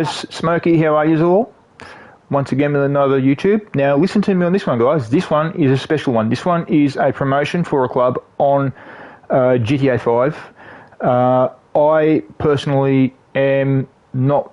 Smokey, how are you all? Once again with another YouTube. Now listen to me on this one, guys. This one is a special one. This one is a promotion for a club on GTA 5. I personally am not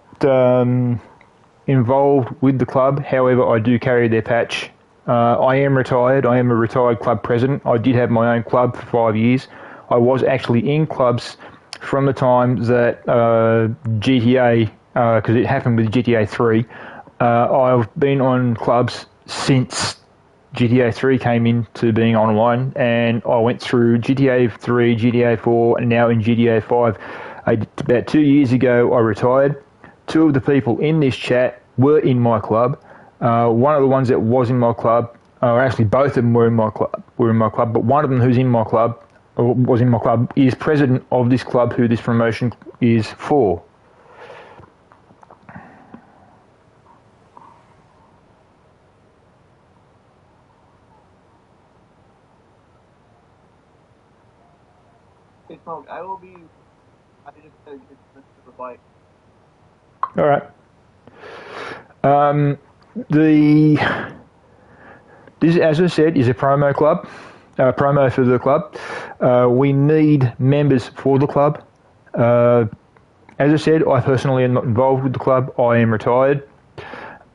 involved with the club. However, I do carry their patch. I am retired. I am a retired club president. I did have my own club for 5 years. I was actually in clubs from the time that GTA, because it happened with GTA 3, I've been on clubs since GTA 3 came into being online, and I went through GTA 3, GTA 4, and now in GTA 5. About 2 years ago, I retired. Two of the people in this chat were in my club. One of the ones that was in my club, or actually both of them were in my club, but one of them who's in my club, or was in my club, is president of this club who this promotion is for. I will be. I just said it's the bike. All right. This, as I said, is a promo club. Promo for the club. We need members for the club. As I said, I personally am not involved with the club. I am retired.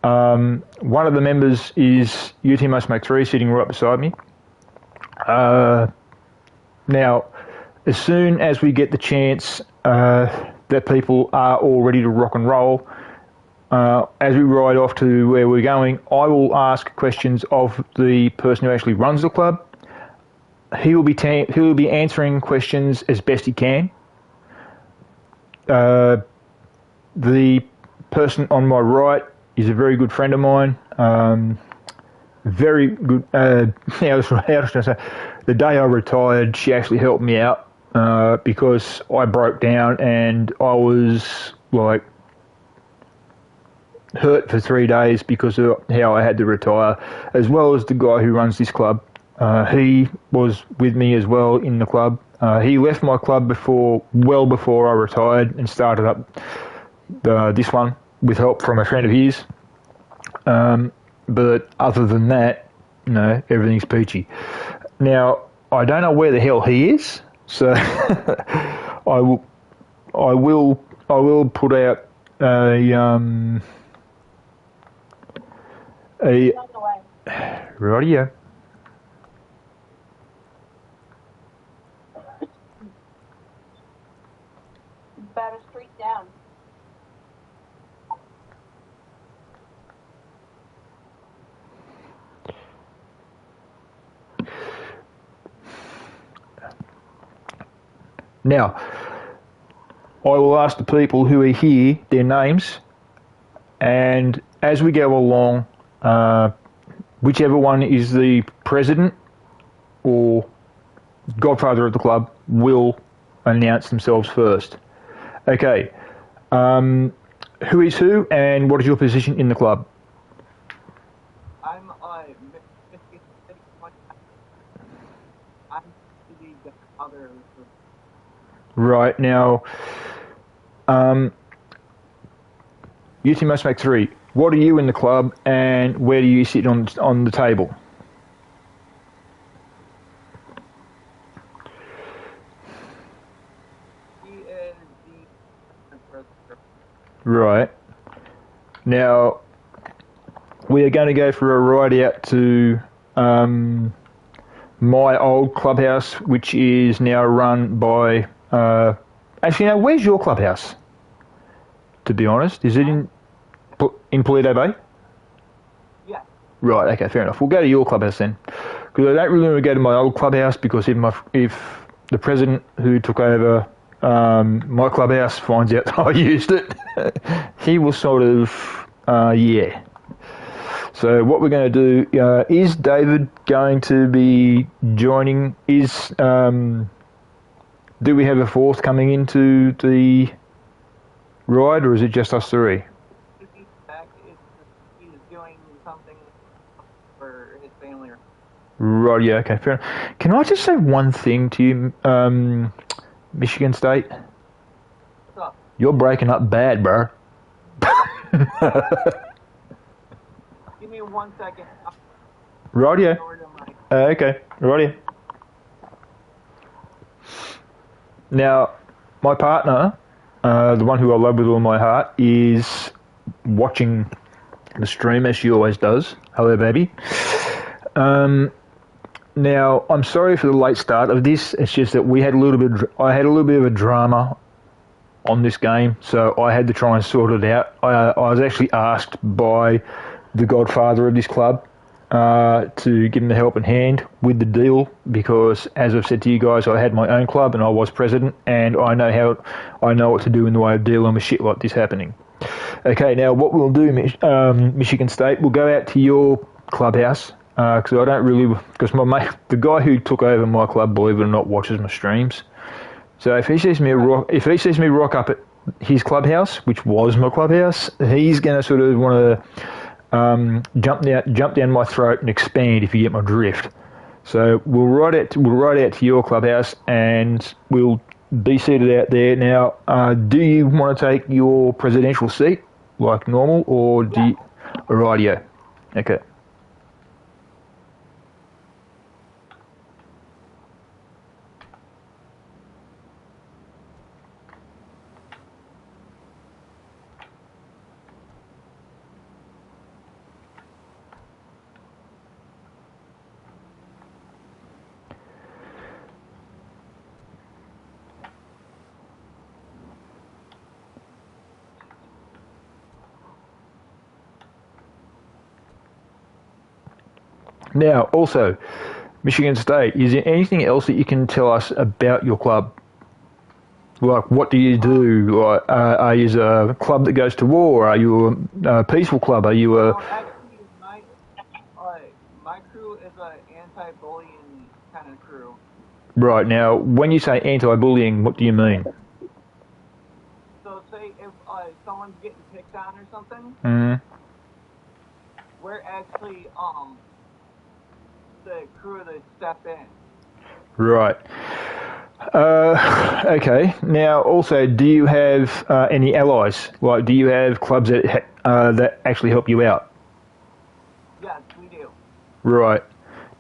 One of the members is UT Must Make 3, sitting right beside me. Now, as soon as we get the chance that people are all ready to rock and roll, as we ride off to where we're going, I will ask questions of the person who actually runs the club. He will be answering questions as best he can. The person on my right is a very good friend of mine. Very good. How should I say? The day I retired, she actually helped me out because I broke down and I was like hurt for 3 days because of how I had to retire, as well as the guy who runs this club. He was with me as well in the club. He left my club well before I retired and started up this one with help from a friend of his. But other than that, no, everything's peachy. Now, I don't know where the hell he is, so I will put out a radio. About a street down. Now, I will ask the people who are here their names, and as we go along, whichever one is the president or godfather of the club will announce themselves first. Okay, who is who, and what is your position in the club? I'm the other. Right, now, UT Must Make 3. What are you in the club, and where do you sit on the table? He is the. Right. Now, we are going to go for a ride out to my old clubhouse, which is now run by... actually, now, where's your clubhouse? To be honest, is it in Paleto Bay? Yeah. Right, okay, fair enough. We'll go to your clubhouse then. Because I don't really want to go to my old clubhouse, because if the president who took over my clubhouse finds out that I used it, he will sort of, yeah. So what we're going to do, is David going to be joining? Do we have a fourth coming into the ride, or is it just us three? He's back. He's doing something for his family. Right, yeah, okay, fair enough. Can I just say one thing to you, Michigan State? What's up? You're breaking up bad, bro. Give me 1 second. Rightio. Over to my Okay, rightio. Now, my partner, the one who I love with all my heart, is watching the stream as she always does. Hello, baby. Now, I'm sorry for the late start of this. It's just that I had a little bit of a drama on this game, so I had to try and sort it out. I was actually asked by the godfather of this club to give him a helping hand with the deal because, as I've said to you guys, I had my own club and I was president, and I know what to do in the way of dealing with shit like this happening. Okay, now what we'll do, Michigan State, we'll go out to your clubhouse because I don't really, because my mate, the guy who took over my club, believe it or not, watches my streams. So if he sees me rock up at his clubhouse, which was my clubhouse, he's going to sort of want to jump down my throat and expand, if you get my drift. So we'll ride out to your clubhouse and we'll be seated out there. Now, do you want to take your presidential seat like normal, or do you? Rightio. Okay. Now, also, Michigan State, is there anything else that you can tell us about your club? Like, what do you do? Like, are you a club that goes to war? Are you a peaceful club? Are you a... No, actually, my crew is an anti-bullying kind of crew. Right, now, when you say anti-bullying, what do you mean? So say if someone's getting picked on or something, we're actually the crew that step in. Right. Okay. Now, also, do you have any allies? Like, do you have clubs that that actually help you out? Yes, we do. Right.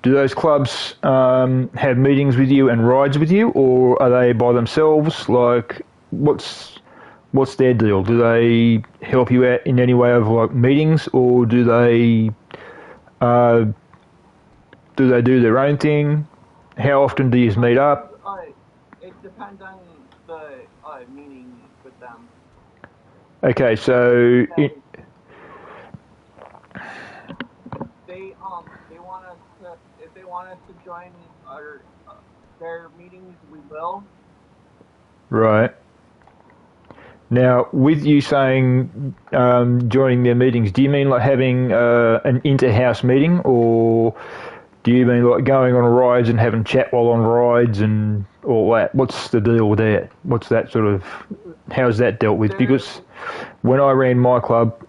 Do those clubs have meetings with you and rides with you, or are they by themselves? Like, what's their deal? Do they help you out in any way of like meetings, or do they do their own thing? How often do you meet up? It depends on the meeting with them. Okay, so they want us to, if they want us to join their meetings, we will. right. Now, with you saying joining their meetings, do you mean like having an inter-house meeting, or do you mean like going on rides and having chat while on rides and all that? What's the deal with that? What's that sort of, how's that dealt with? Because when I ran my club,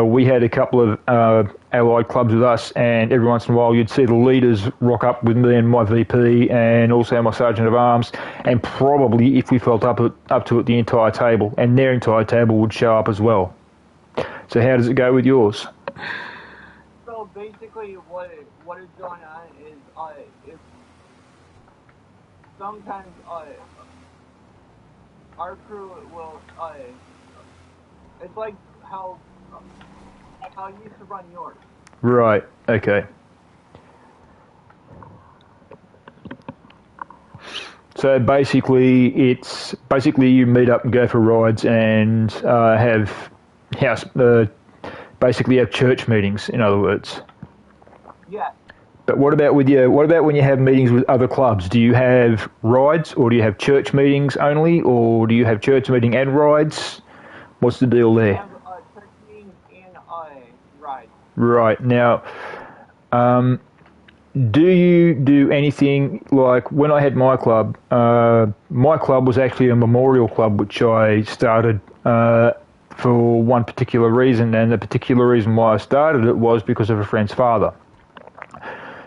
we had a couple of allied clubs with us, and every once in a while you'd see the leaders rock up with me and my VP and also my Sergeant of Arms, and probably, if we felt up to it, the entire table, and their entire table would show up as well. So how does it go with yours? So basically what is going on is if sometimes our crew will it's like how you used to run yours. Right, okay. So basically you meet up and go for rides and have basically have church meetings, in other words. Yeah. But what about when you have meetings with other clubs? Do you have rides, or do you have church meetings only, or do you have church meeting and rides? What's the deal there? We have church meetings and rides. Right. Now, do you do anything like when I had my club? My club was actually a memorial club, which I started for one particular reason, and the particular reason why I started it was because of a friend's father,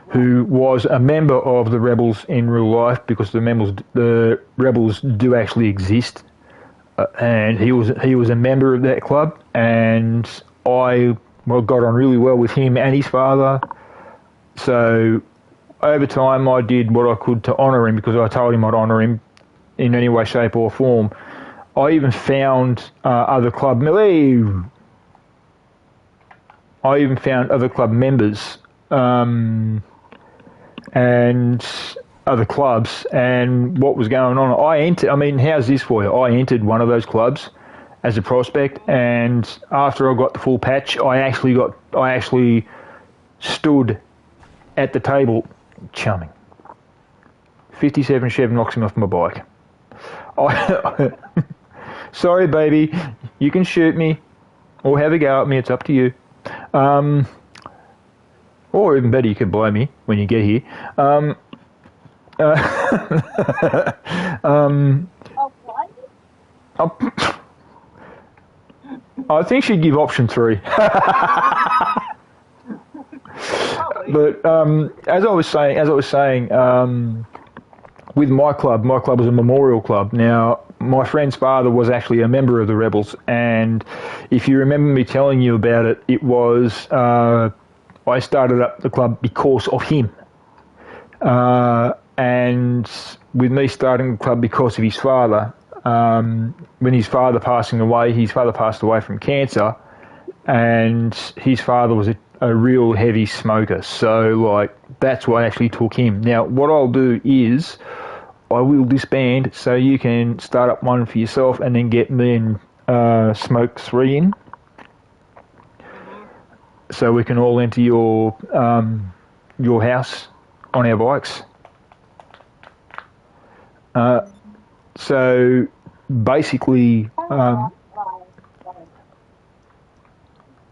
who was a member of the rebels in real life, because the rebels do actually exist. and he was a member of that club, and I got on really well with him and his father. So over time, I did what I could to honour him, because I told him I'd honour him in any way, shape, or form. I even found other club members and other clubs, and what was going on. How's this for you? I entered one of those clubs as a prospect, and after I got the full patch, I actually stood at the table. Chumming. 57 Chev knocks him off my bike. Sorry, baby. You can shoot me or have a go at me. It's up to you. Or even better, you can blow me when you get here. I think she'd give option 3. But as I was saying, with my club was a memorial club. Now, my friend's father was actually a member of the Rebels, and if you remember me telling you about it, it was I started up the club because of him. And with me starting the club because of his father, when his father passed away from cancer, and his father was a real heavy smoker. So, that's why I actually took him. Now, what I'll do is I will disband so you can start up one for yourself and then get me and Smoke 3 in. So we can all enter your house on our bikes. So basically,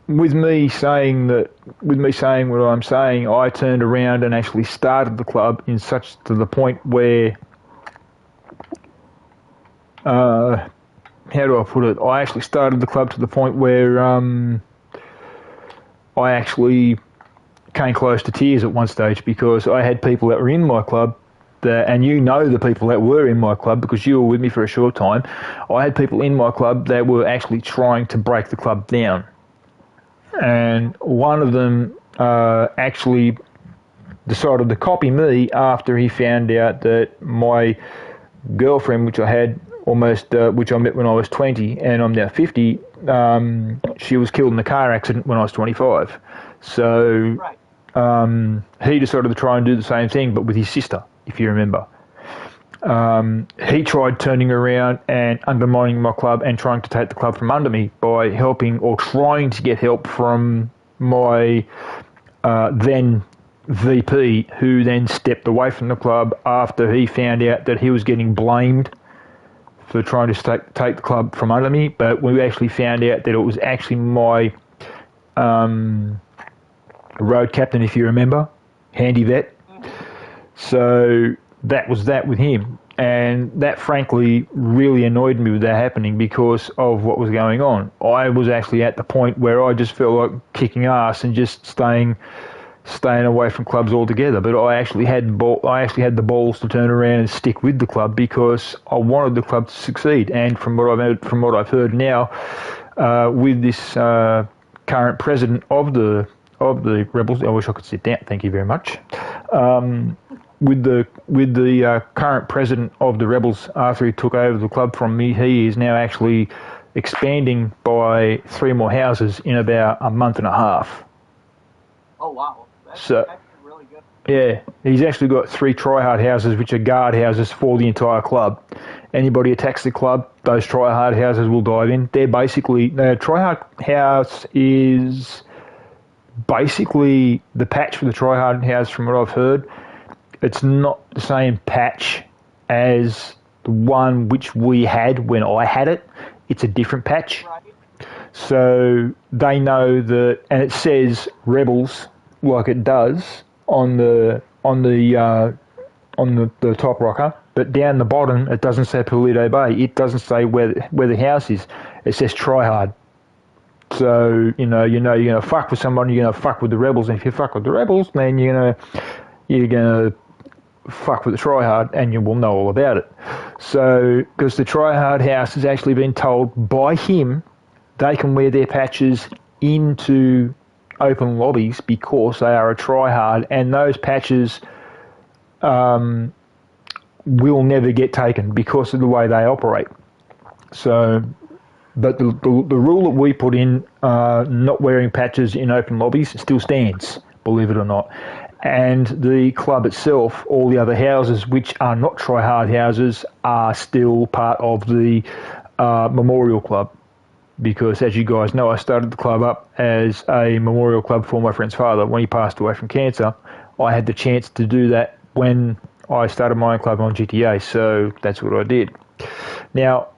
with me saying what I'm saying, I turned around and actually started the club to the point where, how do I put it? I actually started the club to the point where I actually came close to tears at one stage, because I had people that were in my club, and you know the people that were in my club because you were with me for a short time. I had people in my club that were actually trying to break the club down. And one of them actually decided to copy me after he found out that my girlfriend, which I met when I was 20 and I'm now 50, she was killed in a car accident when I was 25. So he decided to try and do the same thing, but with his sister, if you remember. He tried turning around and undermining my club and trying to take the club from under me by helping or trying to get help from my then VP, who then stepped away from the club after he found out that he was getting blamed for trying to take the club from under me. But we actually found out that it was actually my road captain, if you remember, handy vet. So that was that with him. And that frankly really annoyed me with that happening because of what was going on. I was actually at the point where I just felt like kicking ass and just staying away from clubs altogether. But I actually had the balls to turn around and stick with the club because I wanted the club to succeed. And from what I've heard now, with this current president of the Rebels, I wish I could sit down. Thank you very much. With the current president of the Rebels, after he took over the club from me, he is now actually expanding by 3 more houses in about a month and a half. Oh wow, that's really good. Yeah, he's actually got 3 try-hard houses, which are guard houses for the entire club. Anybody attacks the club, those try-hard houses will dive in. They're basically, try-hard house is basically the patch for the try-hard house from what I've heard. It's not the same patch as the one which we had when I had it. It's a different patch. Right. So they know that, and it says Rebels like it does on the top rocker, but down the bottom it doesn't say Pulido Bay. It doesn't say where the house is. It says try hard. So you're gonna fuck with someone, you're gonna fuck with the Rebels, and if you fuck with the Rebels, then you're gonna fuck with the try hard, and you will know all about it. So, because the Tryhard House has actually been told by him they can wear their patches into open lobbies because they are a tryhard, and those patches will never get taken because of the way they operate. So, but the rule that we put in, not wearing patches in open lobbies, still stands, believe it or not. And the club itself, all the other houses which are not try-hard houses, are still part of the memorial club. Because, as you guys know, I started the club up as a memorial club for my friend's father. When he passed away from cancer, I had the chance to do that when I started my own club on GTA, so that's what I did. Now,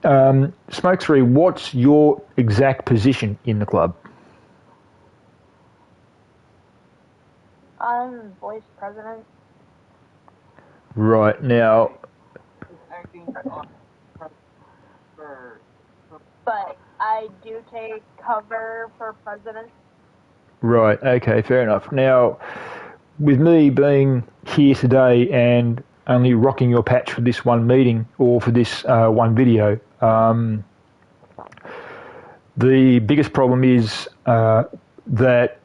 Smoke 3, what's your exact position in the club? I'm vice president. Right, now... Acting for... But I do take cover for president. Right, okay, fair enough. Now, with me being here today and only rocking your patch for this one meeting, or for this one video, the biggest problem is that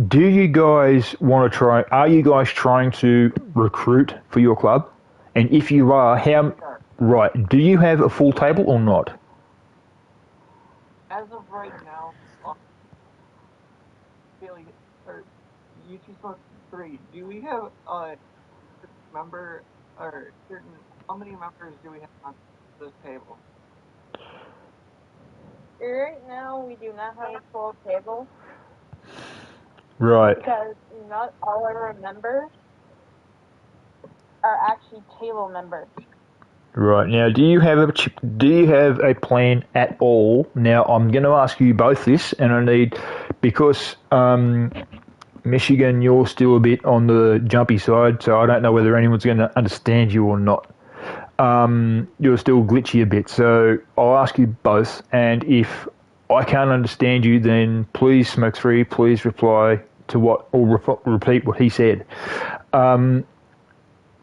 do you guys want to try, are you guys trying to recruit for your club? And if you are, how, right, do you have a full table or not? As of right now, Bailey, or YouTube Smoke 3, do we have a member, or certain, how many members do we have on this table? Right now, we do not have a full table. Right. Because not all our members are actually table members. Right. Now, do you have a plan at all? Now, I'm going to ask you both this, and I need, because Michigan, you're still a bit on the jumpy side, so I don't know whether anyone's going to understand you or not. You're still glitchy a bit, so I'll ask you both, and if I can't understand you, then please, Smoke 3, please reply to what, or repeat what he said.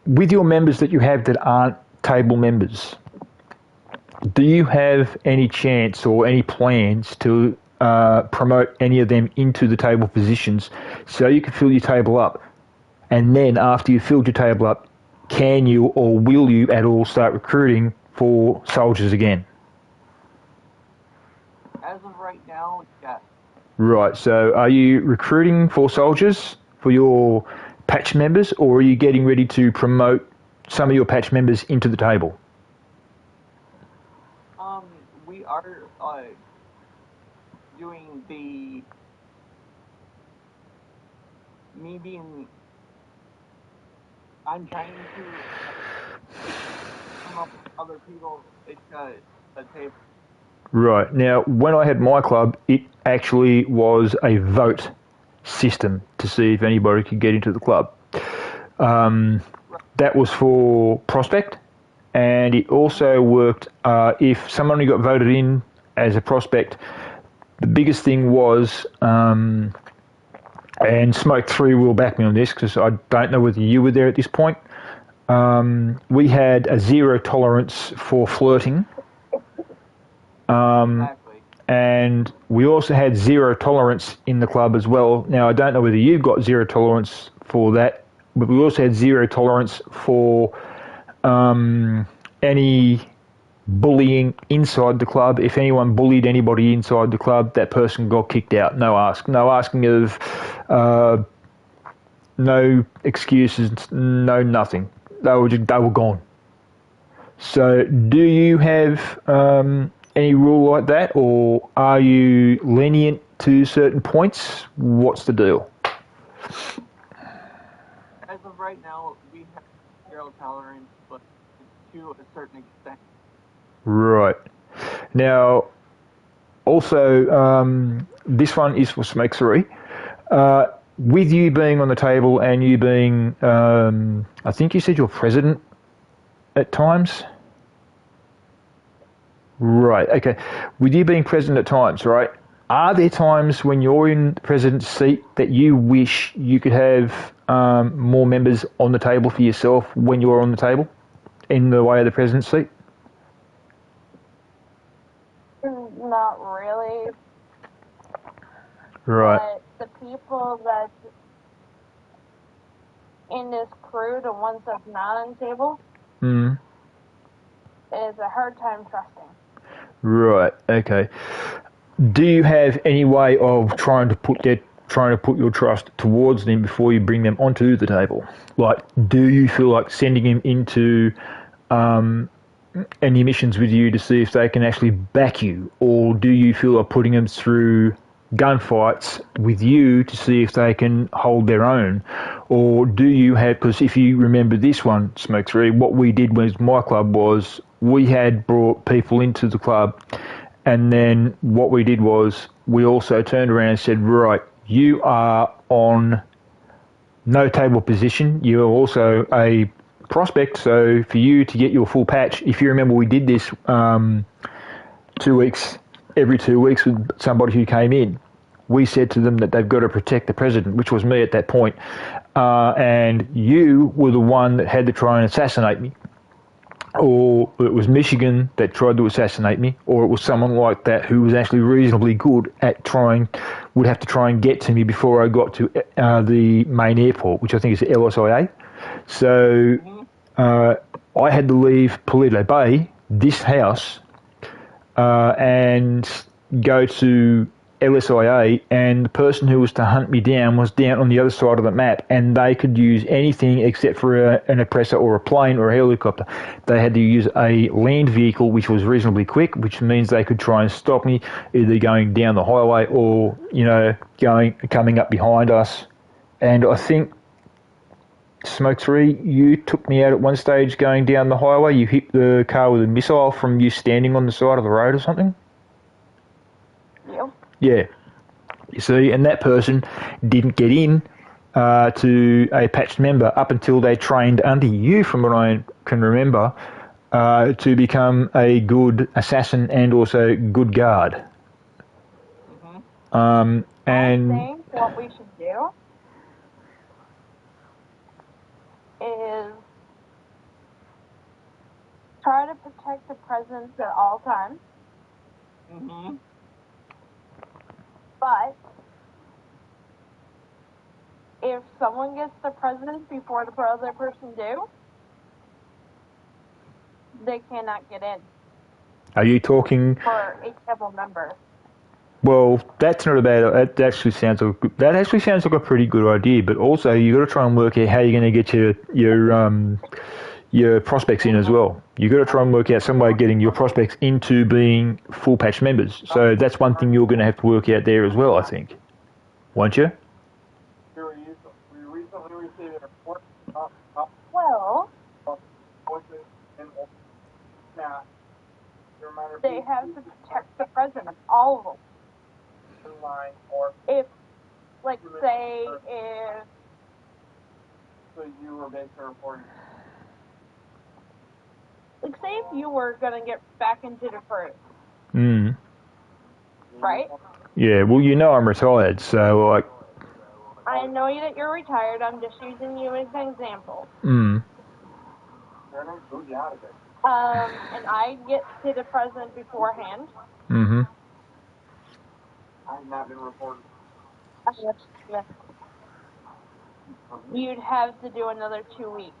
With your members that you have that aren't table members, do you have any chance or any plans to promote any of them into the table positions so you can fill your table up? And then after you've filled your table up, can you or will you at all start recruiting for soldiers again? As of right now, yes. Right, so are you recruiting for soldiers for your patch members, or are you getting ready to promote some of your patch members into the table? We are doing the me being. I'm trying to come up with other people at the table. Right, now when I had my club, it actually was a vote system to see if anybody could get into the club. That was for prospect, and it also worked if someone got voted in as a prospect. The biggest thing was, and Smoke 3 will back me on this because I don't know whether you were there at this point, we had a zero tolerance for flirting. Exactly. And we also had zero tolerance in the club as well. Now, I don't know whether you've got zero tolerance for that, but we also had zero tolerance for any bullying inside the club. If anyone bullied anybody inside the club, that person got kicked out. No asking of, no excuses, no nothing. They were gone. So, do you have any rule like that, or are you lenient to certain points? What's the deal? As of right now, we have zero tolerance, but to a certain extent. Right. Now, also, this one is for Smoke 3. With you being on the table and you being, I think you said you're president at times? Right, okay. With you being president at times, right, are there times when you're in the president's seat that you wish you could have more members on the table for yourself when you're on the table? in the way of the president's seat? Not really. Right. But the people that's in this crew, the ones that's not on the table, is a hard time trusting. Right. Okay. Do you have any way of trying to put your trust towards them before you bring them onto the table? Like, do you feel like sending them into any missions with you to see if they can actually back you, or do you feel like putting them through gunfights with you to see if they can hold their own? Or do you have, because if you remember this one, Smoke 3, what we did with my club was we had brought people into the club, and then what we did was we also turned around and said, right, you are on no table position, you're also a prospect, so for you to get your full patch, if you remember we did this 2 weeks, every 2 weeks with somebody who came in, we said to them that they've got to protect the president, which was me at that point, and you were the one that had to try and assassinate me, or it was Michigan that tried to assassinate me, or it was someone like that who was actually reasonably good at would have to try and get to me before I got to the main airport, which I think is the LSIA. So I had to leave Paleto Bay, this house, and go to LSIA, and the person who was to hunt me down was down on the other side of the map, and they could use anything except for an oppressor or a plane or a helicopter. They had to use a land vehicle, which was reasonably quick, which means they could try and stop me either going down the highway or, coming up behind us. And I think, Smoke 3, you took me out at one stage going down the highway. You hit the car with a missile from you standing on the side of the road or something? Yep. Yeah. You see, and that person didn't get in to a patched member up until they trained under you, from what I can remember, to become a good assassin and also good guard. I think what we should do is try to protect the presidents at all times. But if someone gets the president before the other person do, they cannot get in. Are you talking for a table member? Well, that's not a bad. That actually sounds like a pretty good idea. But also, you got to try and work out how you're going to get your prospects in as well. You got to try and work out some way of getting your prospects into being full patch members. So that's one thing you're going to have to work out there as well, I think. Won't you? We recently received a report. Well, they have to protect the president, all of them. If, like, say, if... So you were basically reporting. Like, say if you were going to get back into the crew. Right? Yeah, well, I'm retired, so, like... I know that you're retired, I'm just using you as an example. They're going to boot you out of it. And I get to the president beforehand. I've not been reported. You'd have to do another 2 weeks.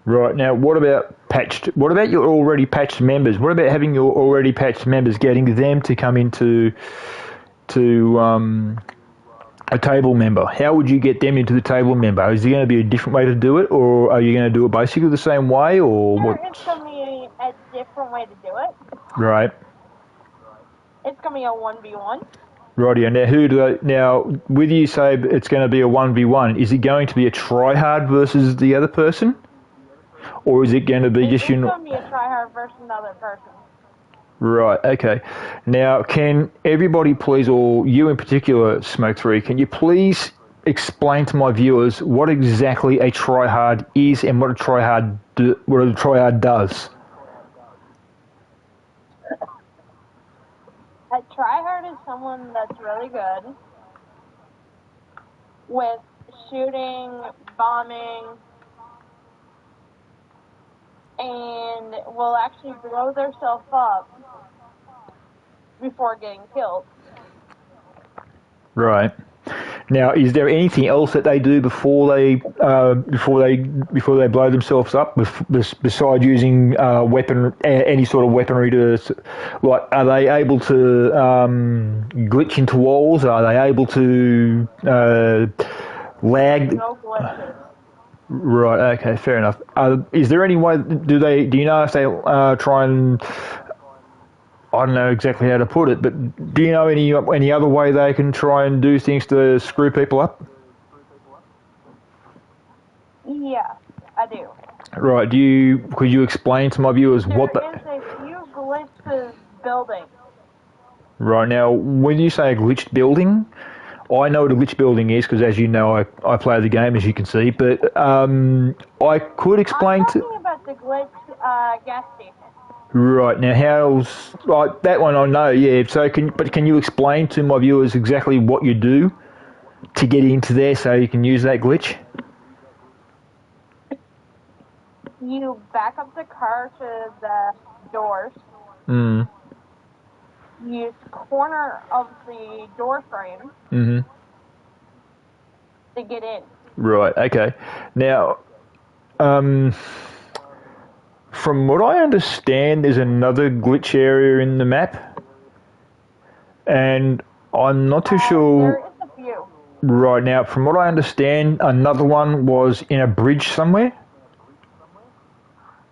Right, now what about your already patched members? What about having your already patched members, getting them to come into a table member? How would you get them into the table member? Is there going to be a different way to do it, or are you going to do it basically the same way, or what? It's going to be a different way to do it. Right. It's going to be a 1v1. Rightio. Now, with you say it's going to be a 1v1, is it going to be a try-hard versus the other person? Or is it going to be It's going to be a try-hard versus another person. Right, okay. Now, can everybody please, or you in particular, Smoke 3, can you please explain to my viewers what exactly a try-hard is and what a try-hard does? A try-hard is someone that's really good with shooting, bombing, and will actually blow themselves up before getting killed. Right. Now, is there anything else that they do before they blow themselves up, besides using any sort of weaponry to, like, are they able to glitch into walls? Are they able to lag? No glitches. Right. Okay. Fair enough. Is there any way? Do you know if they try and? I don't know exactly how to put it, but do you know any other way they can try and do things to screw people up? Yeah, I do. Right. Could you explain to my viewers what There the? is a few glitches building. Right now, when you say a glitched building, I know what a glitched building is because, as you know, I play the game, as you can see. But I could explain I'm to. talking about the glitched gas station. Right now, how's like that one? I know, yeah. So, can you explain to my viewers exactly what you do to get into there so you can use that glitch? You back up the car to the doors. Mm. Use corner of the door frame Mhm. to get in. Right. Okay. Now, um, from what I understand, there's another glitch area in the map, and I'm not too There sure is a few. right now. From what I understand, another one was in a bridge somewhere.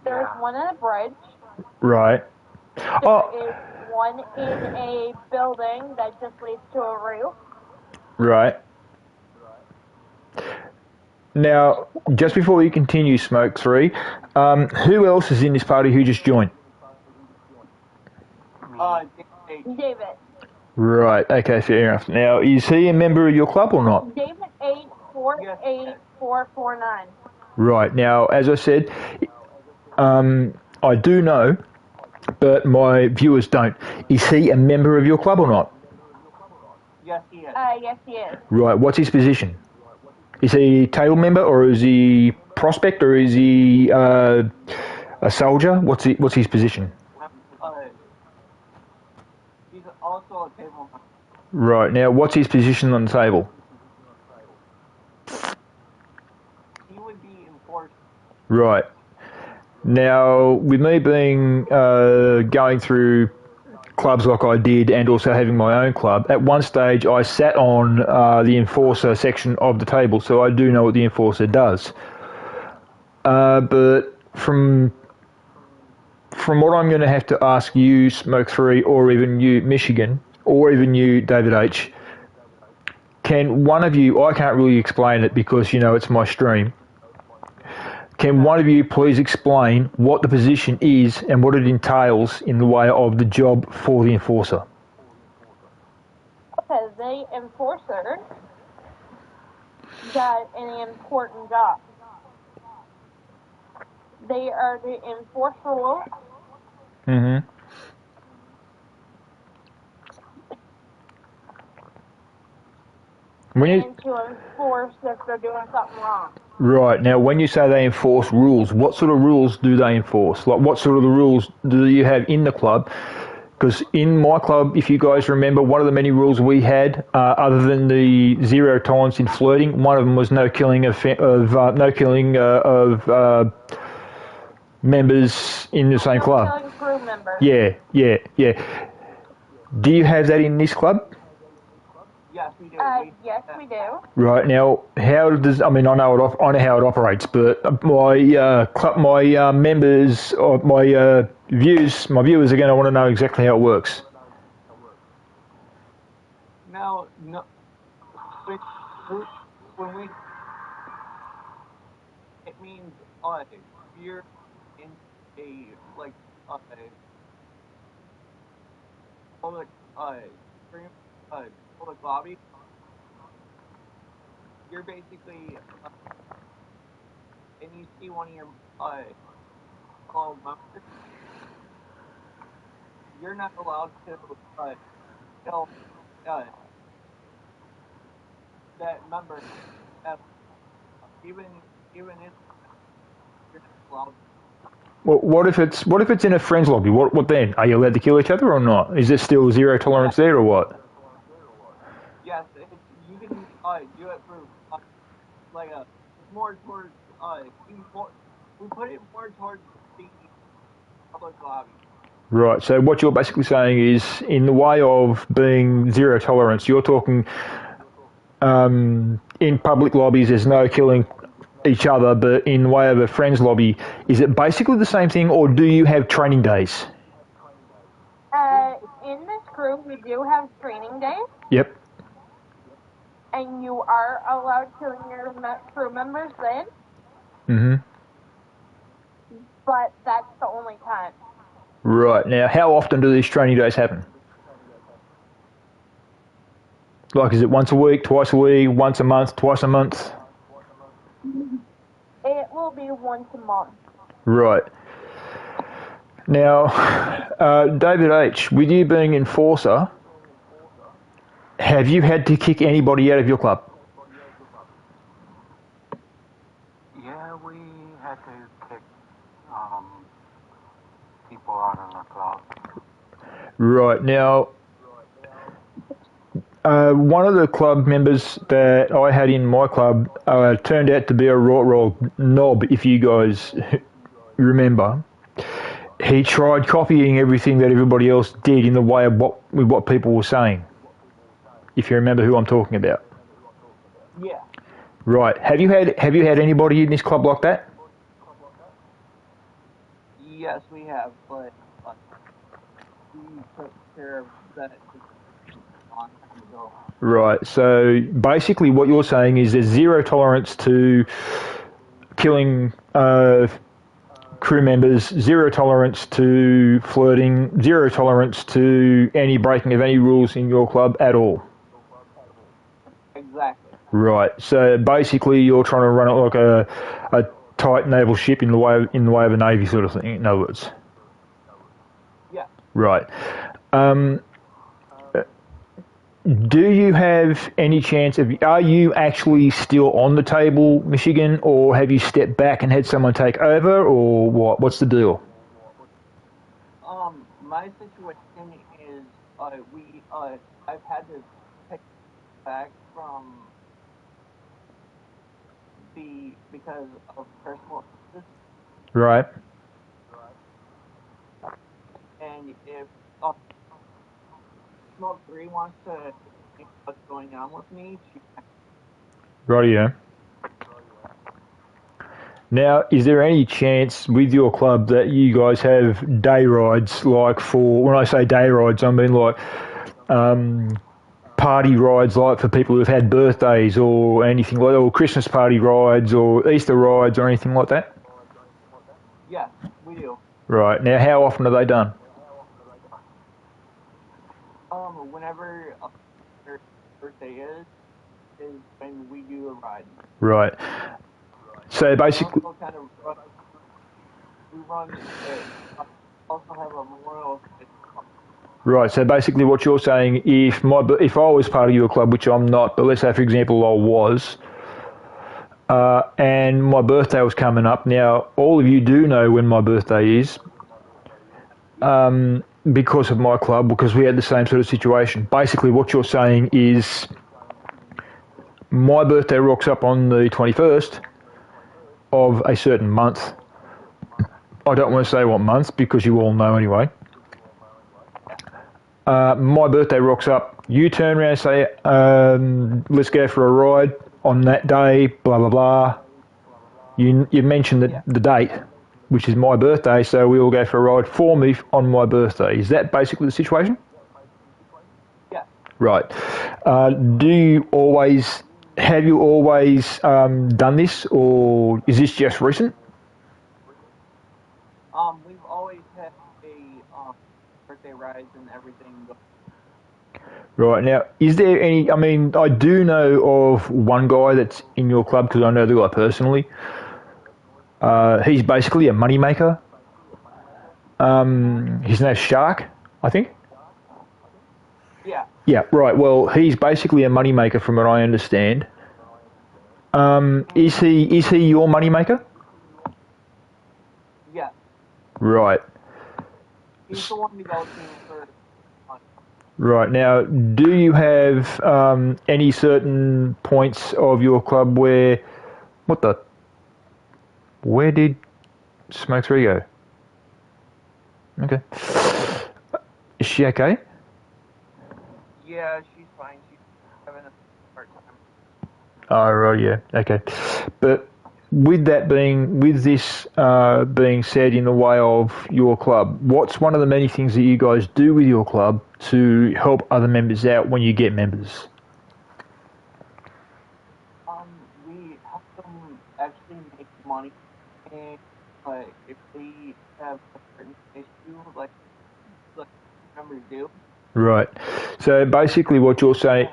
There's one in a bridge. Right. Oh, There is one in a building that just leads to a roof. right. Now, just before we continue, Smoke 3, who else is in this party who just joined? David. Right, okay, fair enough. Now, is he a member of your club or not? David 848449. Right, now, as I said, I do know, but my viewers don't. Is he a member of your club or not? Yes, he is. Yes, he is. Right, what's his position? Is he a table member or is he prospect or is he a soldier? What's his position? He's also a table member. Right, now, what's his position on the table? He would be enforced. Right. Now, with me being going through clubs like I did and also having my own club, at one stage I sat on the enforcer section of the table, so I do know what the enforcer does. But from what I'm going to have to ask you, Smoke 3, or even you, Michigan, or even you, David H., can one of you, I can't really explain it because, it's my stream, can one of you please explain what the position is and what it entails in the way of the job for the enforcer? Okay, the enforcer got an important job. They are to enforce the rules. Mm-hmm. And to enforce if they're doing something wrong. Right, now when you say they enforce rules, what sort of rules do they enforce? Like what sort of the rules do you have in the club? Because in my club, if you guys remember, one of the many rules we had, other than the 0 tolerance in flirting, one of them was no killing of members in the same club. Killing crew members. Yeah. Do you have that in this club? Yes, we do. Yes, we do. Right now, how does I know how it operates, but my members or my viewers are going to want to know exactly how it works. Now, no, when we, it means you're in a public stream, public lobby. You're basically and you see one of your fellow members. You're not allowed to tell uh, that member that even if you're not allowed. What if it's in a friends lobby? What then? Are you allowed to kill each other or not? Is there still zero tolerance there or what? Yes, you can do it for like a more towards we put it more towards the public lobby. Right. So what you're basically saying is, in the way of being zero tolerance, you're talking in public lobbies. There's no killing each other, but in the way of a friends lobby, is it basically the same thing, or do you have training days? In this crew, we do have training days. Yep. And you are allowed killing your crew members then. Mhm. But that's the only time. Right. Now, how often do these training days happen? Like, is it once a week, twice a week, once a month, twice a month? It will be once a month. Right. Now, David H., with you being enforcer, have you had to kick anybody out of your club? Yeah, we had to kick people out of the club. Right. Now, one of the club members that I had in my club turned out to be a roll knob, if you guys remember. He tried copying everything that everybody else did in the way of what people were saying. If you remember who I'm talking about. Yeah. Right. Have you had anybody in this club like that? Yes, we have, but we took care of that a long time ago. Right. So basically, what you're saying is there's zero tolerance to killing crew members, zero tolerance to flirting, zero tolerance to any breaking of any rules in your club at all. Exactly. Right. So basically, you're trying to run it like a tight naval ship in the way of a navy sort of thing. In other words. Yeah. Right. Do you have any chance of? Are you actually still on the table, Michigan, or have you stepped back and had someone take over, or what? What's the deal? My situation is I've had to take back from because of personal illness, Right. and if Smoke 3 wants to see what's going on with me, she can. Rightio. Now, is there any chance with your club that you guys have day rides, like for, when I say day rides, I mean like party rides, like for people who've had birthdays or anything like that, or Christmas party rides or Easter rides or anything like that? Yes, we do. Right. Now, how often are they done? Whenever their birthday is when we do a ride. Right. So basically, We also have a memorial. right. So basically, what you're saying, if I was part of your club, which I'm not, but let's say for example I was, and my birthday was coming up. Now, all of you do know when my birthday is, because of my club, because we had the same sort of situation. Basically, what you're saying is, my birthday rocks up on the 21st of a certain month. I don't want to say what month because you all know anyway. My birthday rocks up. You turn around and say, let's go for a ride on that day, blah, blah, blah. You mentioned the date, which is my birthday, so we all go for a ride for me on my birthday. Is that basically the situation? Yeah. Right. Have you always done this, or is this just recent? We've always had a birthday rides and everything. Right. Now, is there any, I mean, I do know of one guy that's in your club because I know the guy personally. He's basically a moneymaker. His name's Shark, I think. Yeah. Yeah, right. Well, he's basically a moneymaker from what I understand. Is he your moneymaker? Yeah. Right. He's the one to go to for. Right. Now, do you have any certain points of your club where... What the... Where did Smoke 3 go? Okay. Is she okay? Yeah, she's fine. She's having a hard time. Oh, right, yeah. Okay. But with this being said in the way of your club, what's one of the many things that you guys do with your club to help other members out when you get members? We help them actually make money, and if they have a certain issue, like members do. Right. So basically, what you're saying.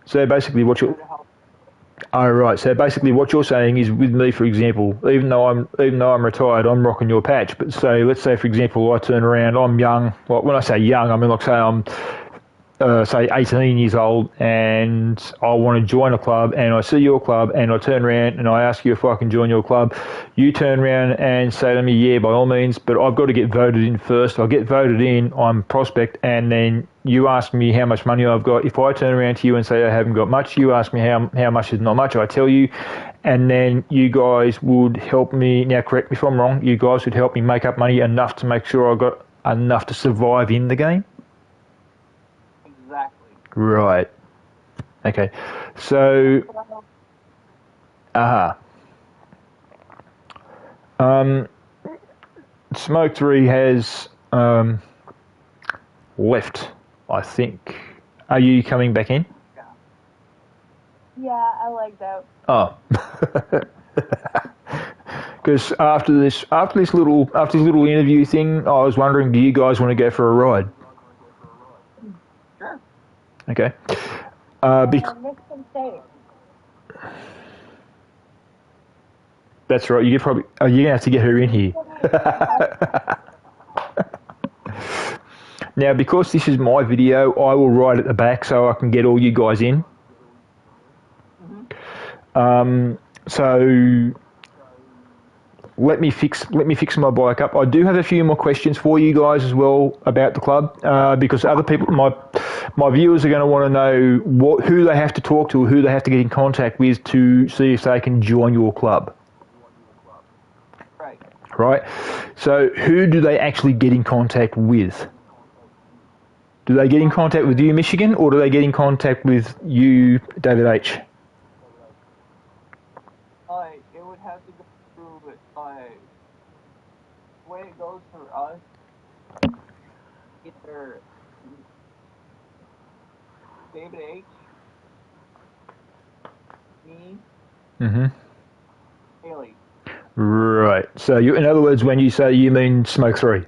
So basically, what you're. Oh, right. So basically, what you're saying is, with me, for example, even though I'm retired, I'm rocking your patch. But let's say, for example, I turn around, I'm young. Well, when I say young, I mean like say I'm say 18 years old, and I want to join a club, and I see your club, and I turn around and I ask you if I can join your club. You turn around and say to me, yeah, by all means, but I've got to get voted in first. I get voted in, I'm prospect, and then you ask me how much money I've got. If I turn around to you and say I haven't got much, you ask me how much is not much, I tell you, and then you guys would help me, now correct me if I'm wrong, you guys would help me make up money enough to make sure I got enough to survive in the game? Exactly. Right. Okay. So, Smoke 3 has left, I think. Are you coming back in? Yeah, I like that. Oh. Because after this little interview thing, I was wondering, do you guys want to go for a ride? Sure. Okay. Make some steak. That's right. You're gonna have to get her in here. Now, because this is my video, I will ride at the back so I can get all you guys in. So let me fix my bike up. I do have a few more questions for you guys as well about the club, because other people, my viewers, are going to want to know who they have to talk to, or who they have to get in contact with to see if they can join your club. Right. So who do they actually get in contact with? Do they get in contact with you, Michigan, or do they get in contact with you, David H? It would have to go through the way it goes for us. Either David H, me, Haley. Right. So in other words, when you say you mean Smoke 3?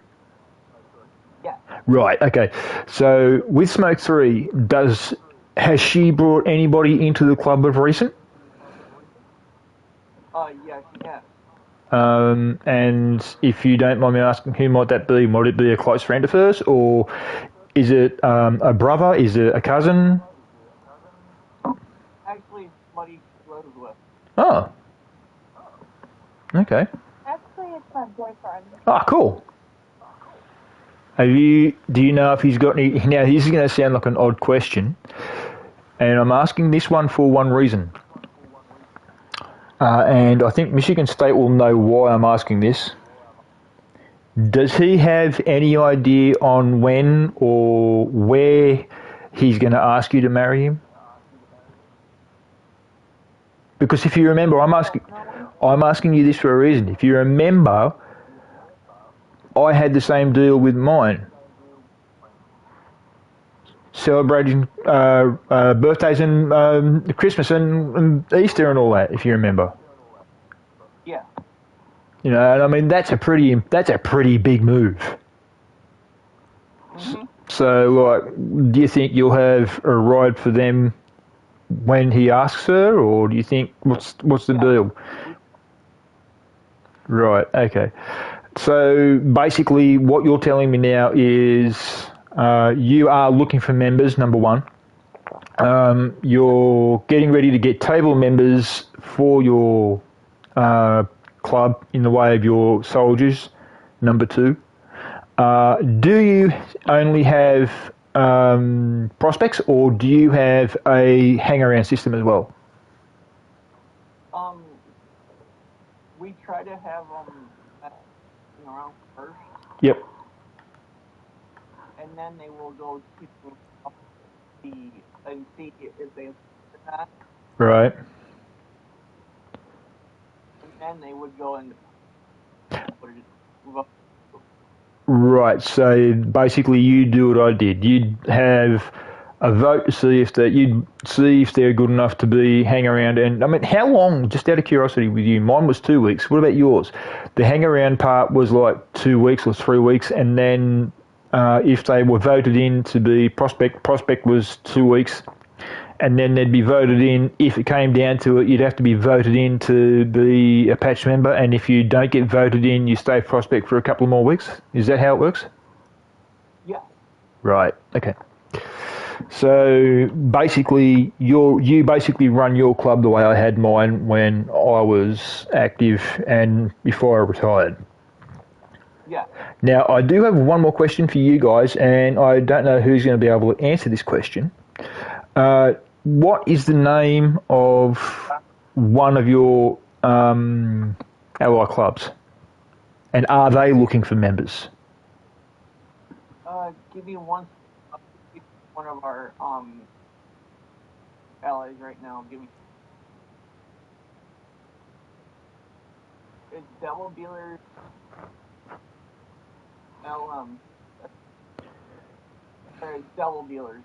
Yeah. Right. Okay. So with Smoke 3, has she brought anybody into the club of recent? Yeah, she has. And if you don't mind me asking, who might that be? Might it be a close friend of hers, or is it a brother? Is it a cousin? Actually, somebody she lives with. Oh. Okay. Actually, it's my boyfriend. Ah, cool. Do you know if he's got any... Now, this is going to sound like an odd question, and I'm asking this one for one reason. And I think Michigan State will know why I'm asking this. Does he have any idea on when or where he's going to ask you to marry him? Because if you remember, I'm asking you this for a reason. If you remember, I had the same deal with mine. Celebrating birthdays and Christmas and Easter and all that, if you remember. Yeah. You know, and I mean that's a pretty big move. So, like, do you think you'll have a ride for them when he asks her, or do you think what's the deal? Right. Okay. So basically, what you're telling me now is you are looking for members. Number one, you're getting ready to get table members for your club in the way of your soldiers, number 2. Do you only have prospects, or do you have a hang-around system as well? We try to have around first. Yep. And then they will go to and see if they that. Right. And then they would go and Right. So basically, you do what I did. You'd have a vote to see if they're good enough to be hang around. And I mean, how long? Just out of curiosity, with you, mine was 2 weeks. What about yours? The hang around part was like 2 weeks or 3 weeks, and then if they were voted in to be prospect was 2 weeks. And then they'd be voted in. If it came down to it, you'd have to be voted in to be a patch member. And if you don't get voted in, you stay prospect for a couple more weeks. Is that how it works? Yeah. Right. Okay. So basically, you basically run your club the way I had mine when I was active and before I retired. Yeah. Now, I do have one more question for you guys, and I don't know who's going to be able to answer this question. What is the name of one of your ally clubs? And are they looking for members? Give you one of our allies right now. It's Devil Dealers. Devil Dealers.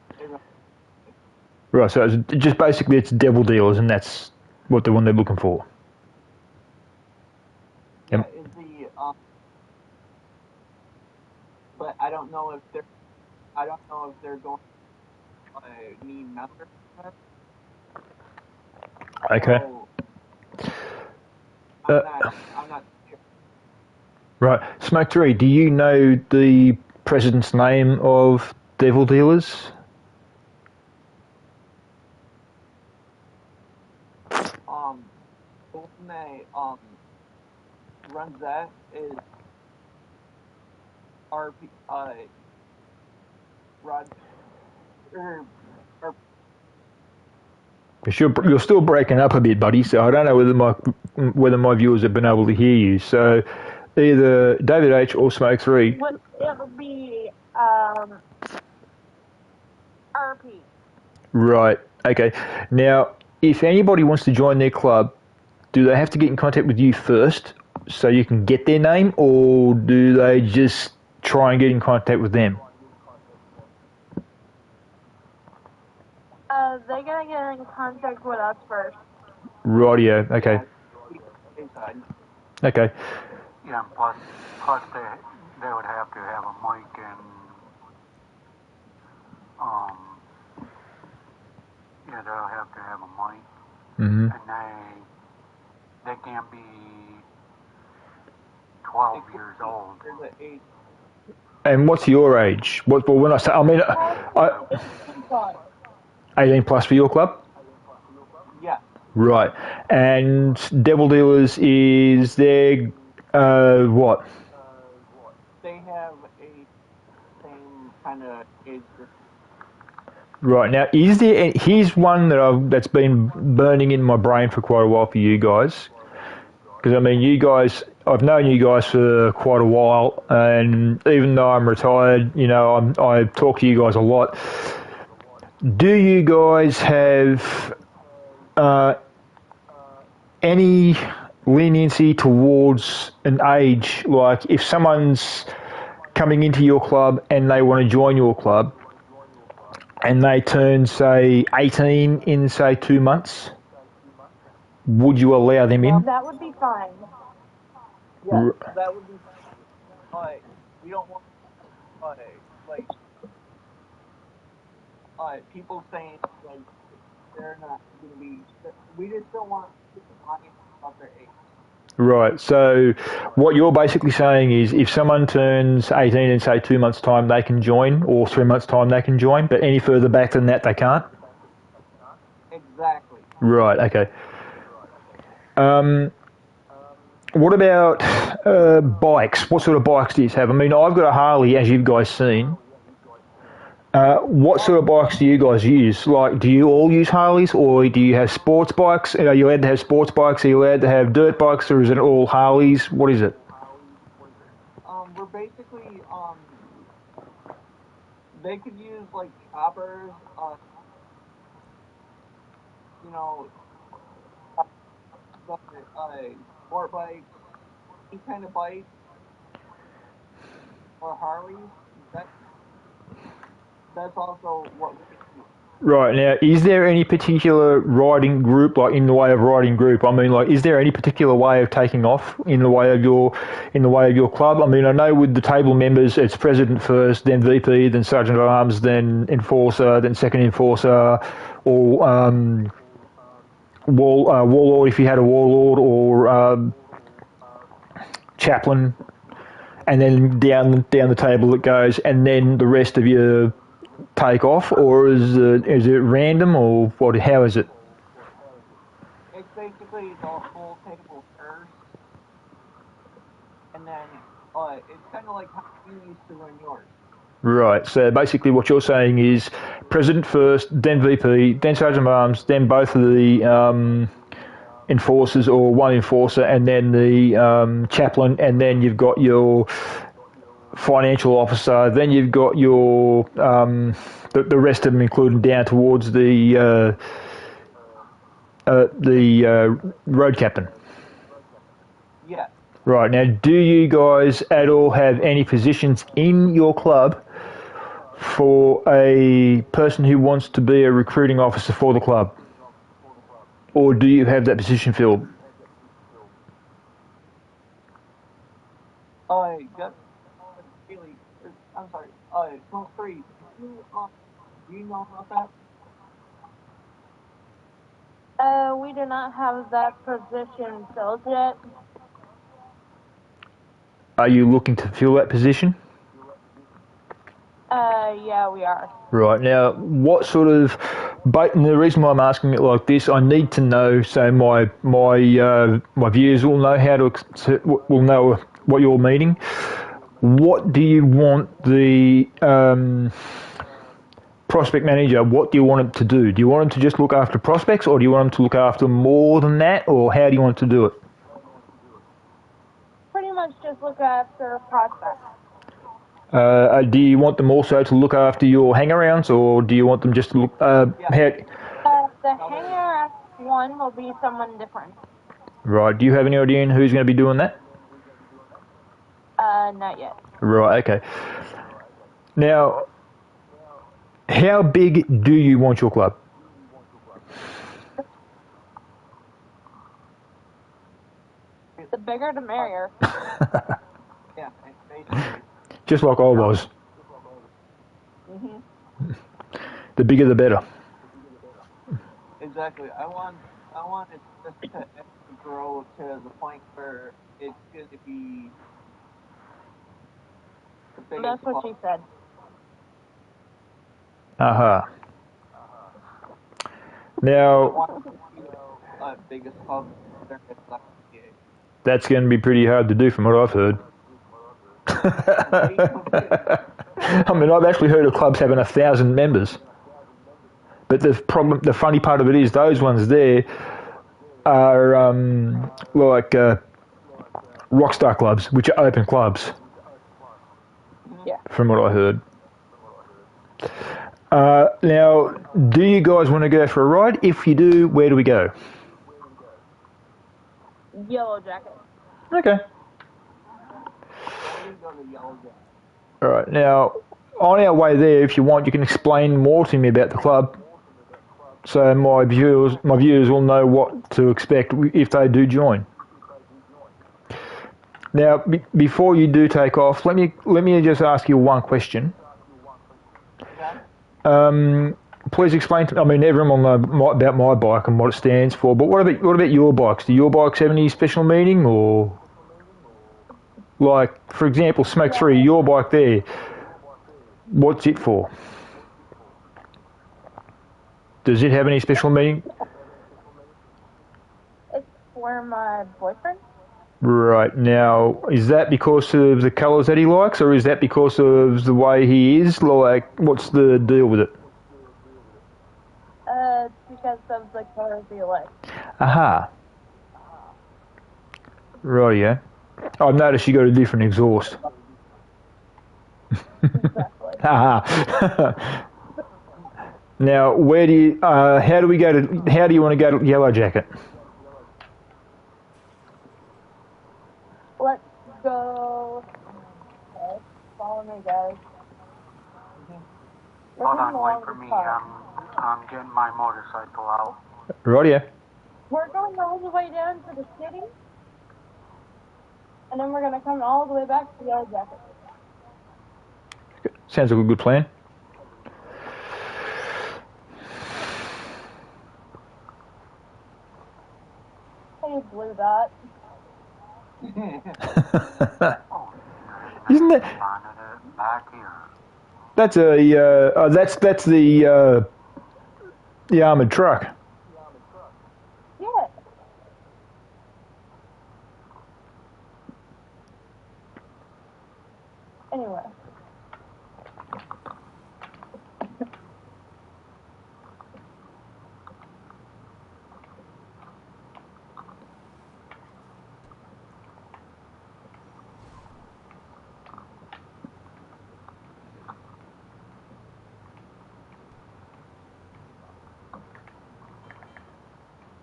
Right, so it's just basically it's Devil Dealers, and that's what the one they're looking for. Yeah, is the but I don't know if they're going to need members. Okay. So, I'm not sure. Right, Smoke 3, do you know the president's name of Devil Dealers? The one that runs that is RP Rod. You're still breaking up a bit, buddy. So I don't know whether my viewers have been able to hear you. So either David H or Smoke 3. It would be RP. Right. Okay. Now, if anybody wants to join their club, do they have to get in contact with you first so you can get their name, or do they just try and get in contact with them? They gotta get in contact with us first. Rightio. Okay. Okay. Yeah, and plus they would have to have a mic and they'll have to have a mic, and they can't be 12 years old. And what's your age? When I say, I mean, 18 plus for your club? Yeah. Right. And Devil Dealers is their what? They have a same kind of age group. Right. Now, is there? Here's one that's been burning in my brain for quite a while for you guys. Because I mean, you guys, I've known you guys for quite a while, and even though I'm retired, I talk to you guys a lot. Do you guys have any leniency towards an age? Like, if someone's coming into your club and they want to join your club, and they turn, say, 18 in, say, 2 months, would you allow them in? That would be fine. Yeah, that would be fine. We don't want people saying like they're not going to be. We just don't want people lying about their age. Right. So what you're basically saying is if someone turns 18 in, say, 2 months' time, they can join, or 3 months' time, they can join, but any further back than that, they can't? Exactly. Right. Okay. What about bikes? What sort of bikes do you have? I mean, I've got a Harley, as you've guys seen. What sort of bikes do you guys use? Like, do you all use Harleys, or do you have sports bikes? Are you allowed to have sports bikes? Are you allowed to have dirt bikes, or is it all Harleys? What is it? We're basically, they could use, like, choppers, you know, but, sport bikes, any kind of bike, or Harleys. That, that's also what we can use. Right, now, is there any particular riding group, like in the way of riding group? I mean, like, is there any particular way of taking off in the way of your club? I mean, I know with the table members, it's president first, then VP, then sergeant at arms, then enforcer, then second enforcer, or warlord if you had a warlord, or chaplain, and then down the table it goes, and then the rest of you take off, or is it random, or what? How is it? It's basically the whole table first, and then, it's kind of like how you used to run yours. Right. So basically, what you're saying is president first, then VP, then sergeant of arms, then both of the enforcers or one enforcer, and then the chaplain, and then you've got your financial officer. Then you've got your the rest of them, including down towards the road captain. Yeah. Right. Now, do you guys at all have any positions in your club for a person who wants to be a recruiting officer for the club? Or do you have that position filled? Just really, I'm sorry, Smoke 3, do you know about that? We do not have that position filled yet. Are you looking to fill that position? Yeah, we are. Right. Now, what sort of... And the reason why I'm asking it like this, I need to know so my viewers will know will know what you're meaning. What do you want the prospect manager, what do you want him to do? Do you want him to just look after prospects, or do you want him to look after more than that, or how do you want to do it? Pretty much just look after prospects. Do you want them also to look after your hangarounds, or do you want them just to look... The hanger one will be someone different. Right. Do you have any idea who's going to be doing that? Not yet. Right, okay. Now, how big do you want your club? The bigger the merrier. Yeah, basically. Just like I was. Mm-hmm. The bigger the better. Exactly. I want it just to grow to the point where it's going to be the biggest. That's what she said. Uh-huh. Now, I want it to be the biggest club there is left in the PA. That's going to be pretty hard to do from what I've heard. I mean, I've actually heard of clubs having 1,000 members. But the funny part of it is those ones there are like rockstar clubs, which are open clubs. Yeah. From what I heard. Now, do you guys want to go for a ride? If you do, where do we go? Yellow Jacket. Okay. All right. Now, on our way there, if you want, you can explain more to me about the club, so my viewers will know what to expect if they do join. Now, before you do take off, let me just ask you one question. Please explain to me. I mean, everyone will know about my bike and what it stands for, but what about your bikes? Do your bikes have any special meaning, or like, for example, Smoke 3, your bike there, what's it for? Does it have any special meaning? It's for my boyfriend. Right. Now, is that because of the colours that he likes, or is that because of the way he is? Like, what's the deal with it? It's because of the colors he likes. Aha. Right, yeah. I've noticed you got a different exhaust. Exactly. Aha. Now, where do you? How do we go to? How do you want to go to Yellow Jacket? Let's go. Okay, follow me, guys. We're Hold coming on, wait along for the me. top. I'm getting my motorcycle out. Right, yeah. We're going all the way down to the city, and then we're gonna come all the way back to Yellow Jacket. Sounds like a good plan. Hey, Blue Dot. Oh, Isn't that? finding it back here. That's a. That's the armored truck. Yeah. Anyway.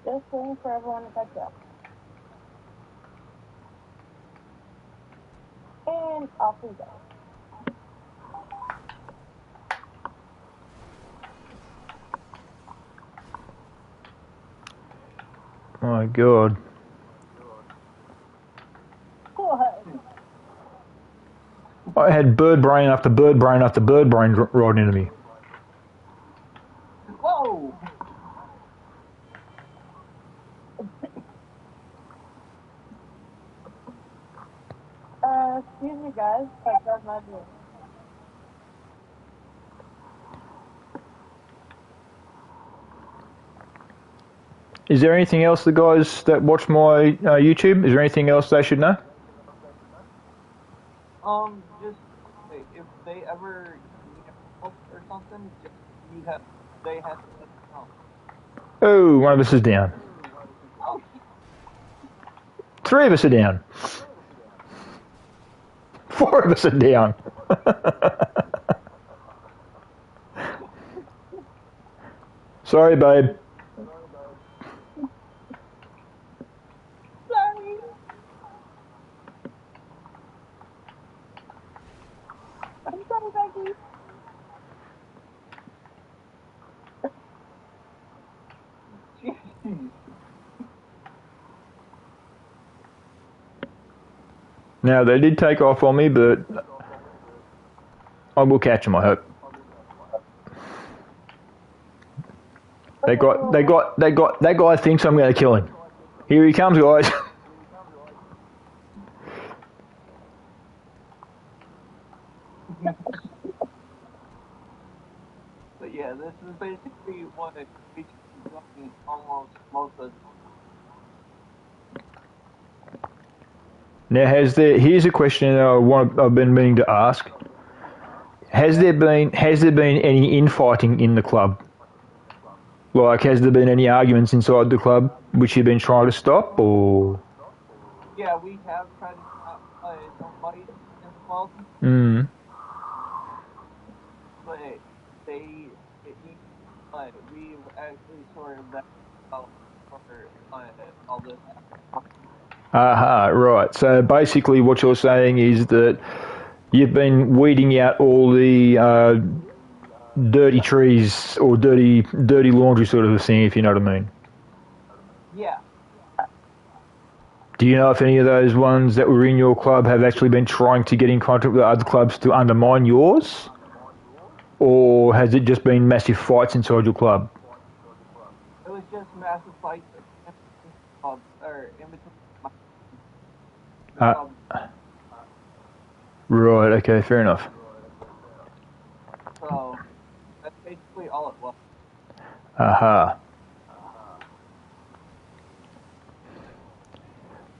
Just waiting for everyone to catch up. And off we go. My God. What? I had bird brain after bird brain after bird brain riding into me. Whoa! Excuse me, guys, but that's my view. Is there anything else the guys that watch my YouTube? Is there anything else they should know? Just if they ever need help or something, just they have to let us know. Oh, one of us is down. Oh, Three of us are down. Four of us are down. Sorry, babe. Sorry. I'm sorry, Becky. jeez. Now they did take off on me, but I will catch them. I hope. That guy thinks I'm going to kill him. Here he comes, guys. But yeah, this is basically what we doing almost most of the Now, here's a question that I've been meaning to ask. Has there been any infighting in the club? Like, has there been any arguments inside the club which you've been trying to stop, or? Yeah, we have tried to stop some fights in the club, but we've actually sorted that out for all this. Aha, right. So basically, what you're saying is that you've been weeding out all the dirty trees or dirty laundry sort of a thing, if you know what I mean. Yeah. Do you know if any of those ones that were in your club have actually been trying to get in contact with other clubs to undermine yours? Or has it just been massive fights inside your club? It was just massive fights in between clubs, or in between the clubs. Right, okay, fair enough. So that's basically all it was. Aha.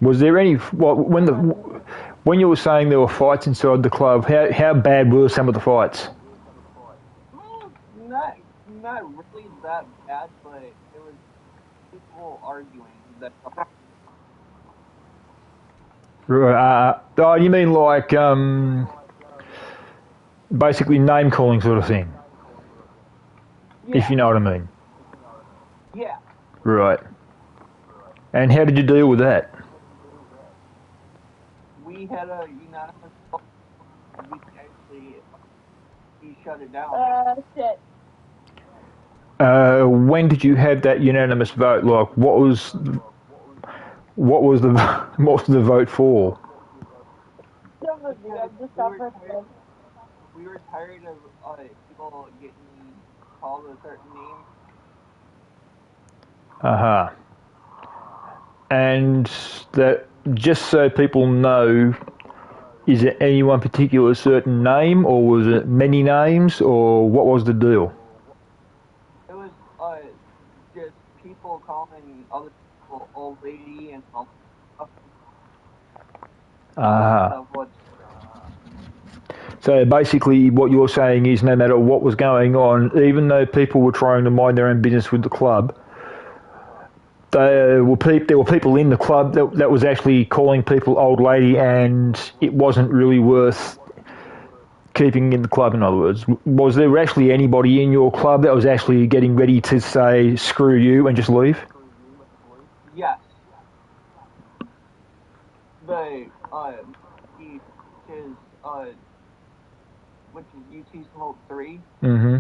Was there any when you were saying there were fights inside the club? How bad were some of the fights? Not really that bad, but it was people arguing that. Oh, you mean like basically name calling sort of thing? Yeah. If you know what I mean. Yeah. Right. And how did you deal with that? We had a unanimous vote. We actually he shut it down. Shit. When did you have that unanimous vote? Like, what was the what was the vote for? We were tired of people getting called a certain name. And that, just so people know, is it any one particular certain name, or was it many names, or what was the deal? It was just people calling other people old lady and all stuff. So basically what you're saying is no matter what was going on, even though people were trying to mind their own business with the club, there were people in the club that was actually calling people old lady, and it wasn't really worth keeping in the club. In other words, was there actually anybody in your club that was actually getting ready to say screw you and just leave? Yes. The which is UT Smoke 3. Mm-hmm.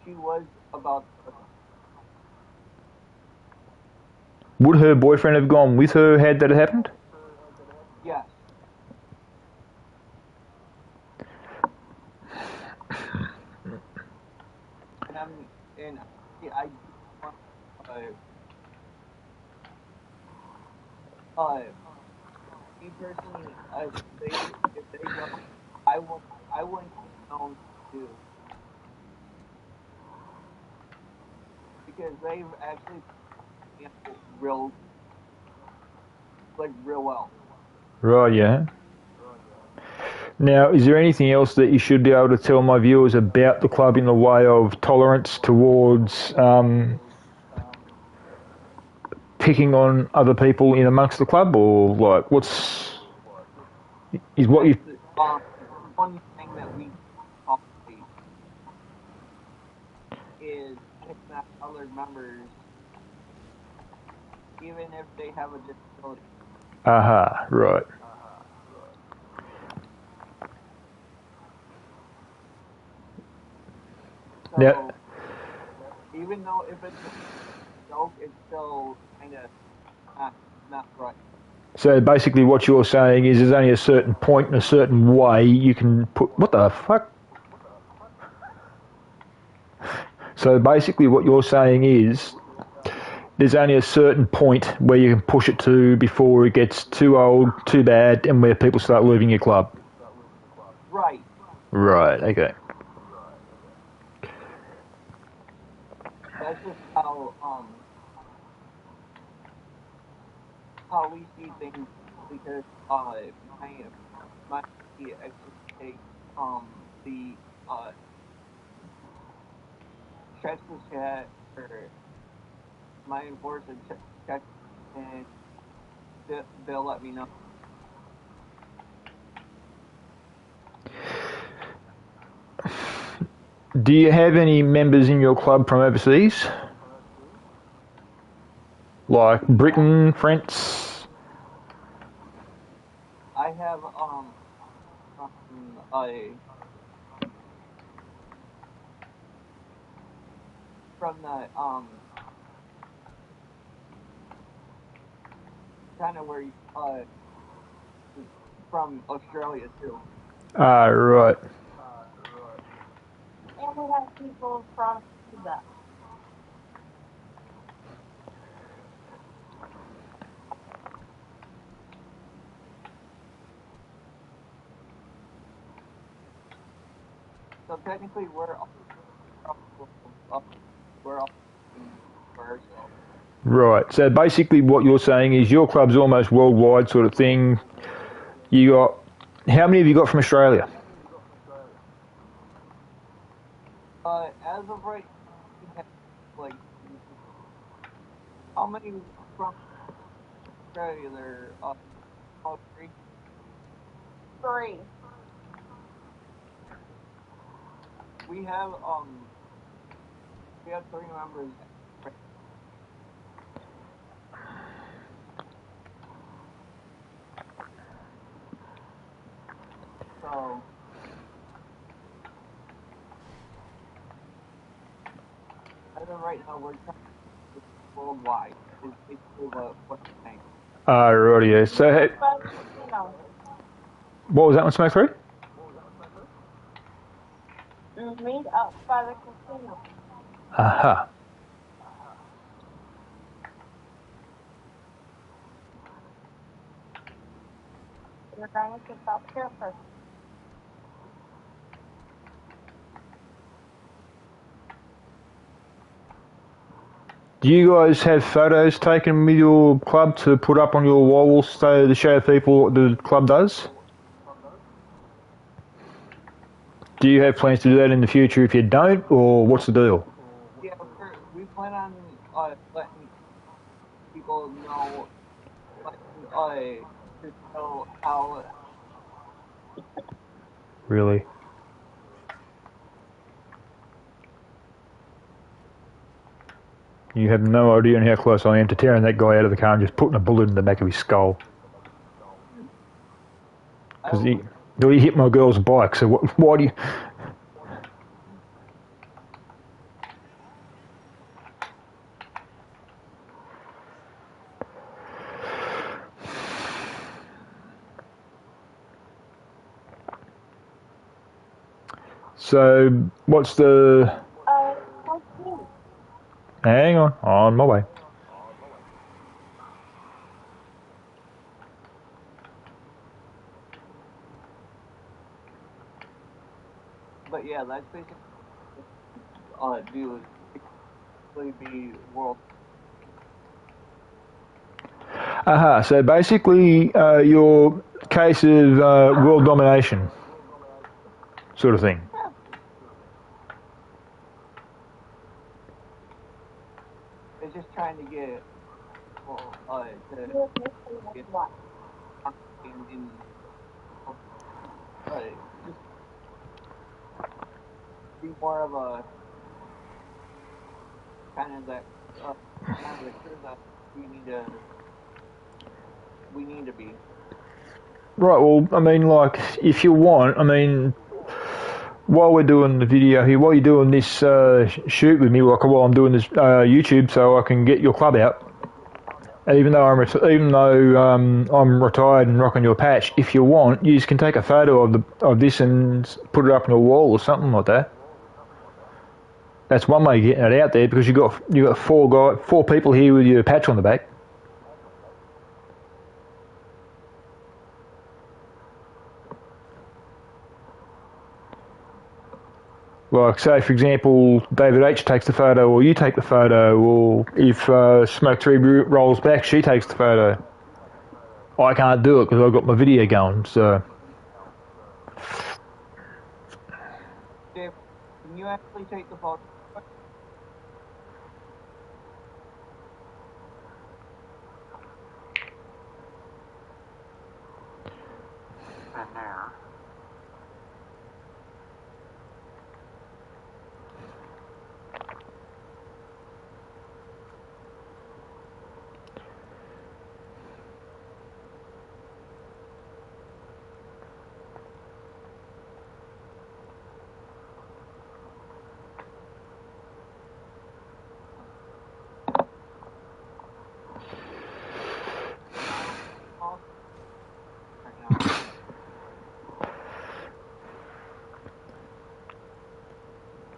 She was about to. Would her boyfriend have gone with her had that happened? Yes. And I me personally, if they go, I wouldn't know too, because they've actually real well. Right, yeah. Now, is there anything else that you should be able to tell my viewers about the club in the way of tolerance towards picking on other people in amongst the club, or like is what you? One thing that we probably is picking at other members, even if they have a disability. Aha, right. So, now, even though if it's a joke, it's still kind of not right. So basically, what you're saying is there's only a certain point and a certain way you can put. What the fuck? So basically, what you're saying is there's only a certain point where you can push it to before it gets too old, too bad, and where people start leaving your club. Right. Right. Okay. That's just how we see things, because my actually takes the checks the chat, or my enforcer check, and they'll let me know. Do you have any members in your club from overseas? Like Britain, France? I have from the kind of where from Australia too. Ah, right. And we have people from Cuba. So technically, we're all for ourselves. Right. So basically, what you're saying is your club's almost worldwide sort of thing. You got how many have you got from Australia? As of right, we have, like, how many from Australia there? All three. Three. We have three members. So as of right now, we're trying to worldwide. Is basically what I'm saying. Right, yeah. So what was that one, Smoke 3? Meet up by the casino. Aha. You're going to South Care first. Do you guys have photos taken with your club to put up on your walls to show people what the club does? Do you have plans to do that in the future if you don't, or what's the deal? Yeah, we plan on letting people know, to know how. Really? You have no idea on how close I am to tearing that guy out of the car and just putting a bullet in the back of his skull. Because he hit my girl's bike, so why do you... So, what's the... Hang on my way. But yeah, that's basically do basically be world. Aha, so basically your case of world domination sort of thing. It's just trying to get to get in just be more of a kind of that kind of the crew that we need to be. Right, well, I mean, like, if you want, I mean, while we're doing the video here, while you're doing this shoot with me, like while I'm doing this YouTube, so I can get your club out. Even though I'm retired and rocking your patch, if you want, you can take a photo of this and put it up on a wall or something like that. That's one way of getting it out there because you got four people here with your patch on the back. Like, say, for example, David H takes the photo, or you take the photo, or if Smoke 3 rolls back, she takes the photo. I can't do it because I've got my video going, so... Dave, can you actually take the photo? In there.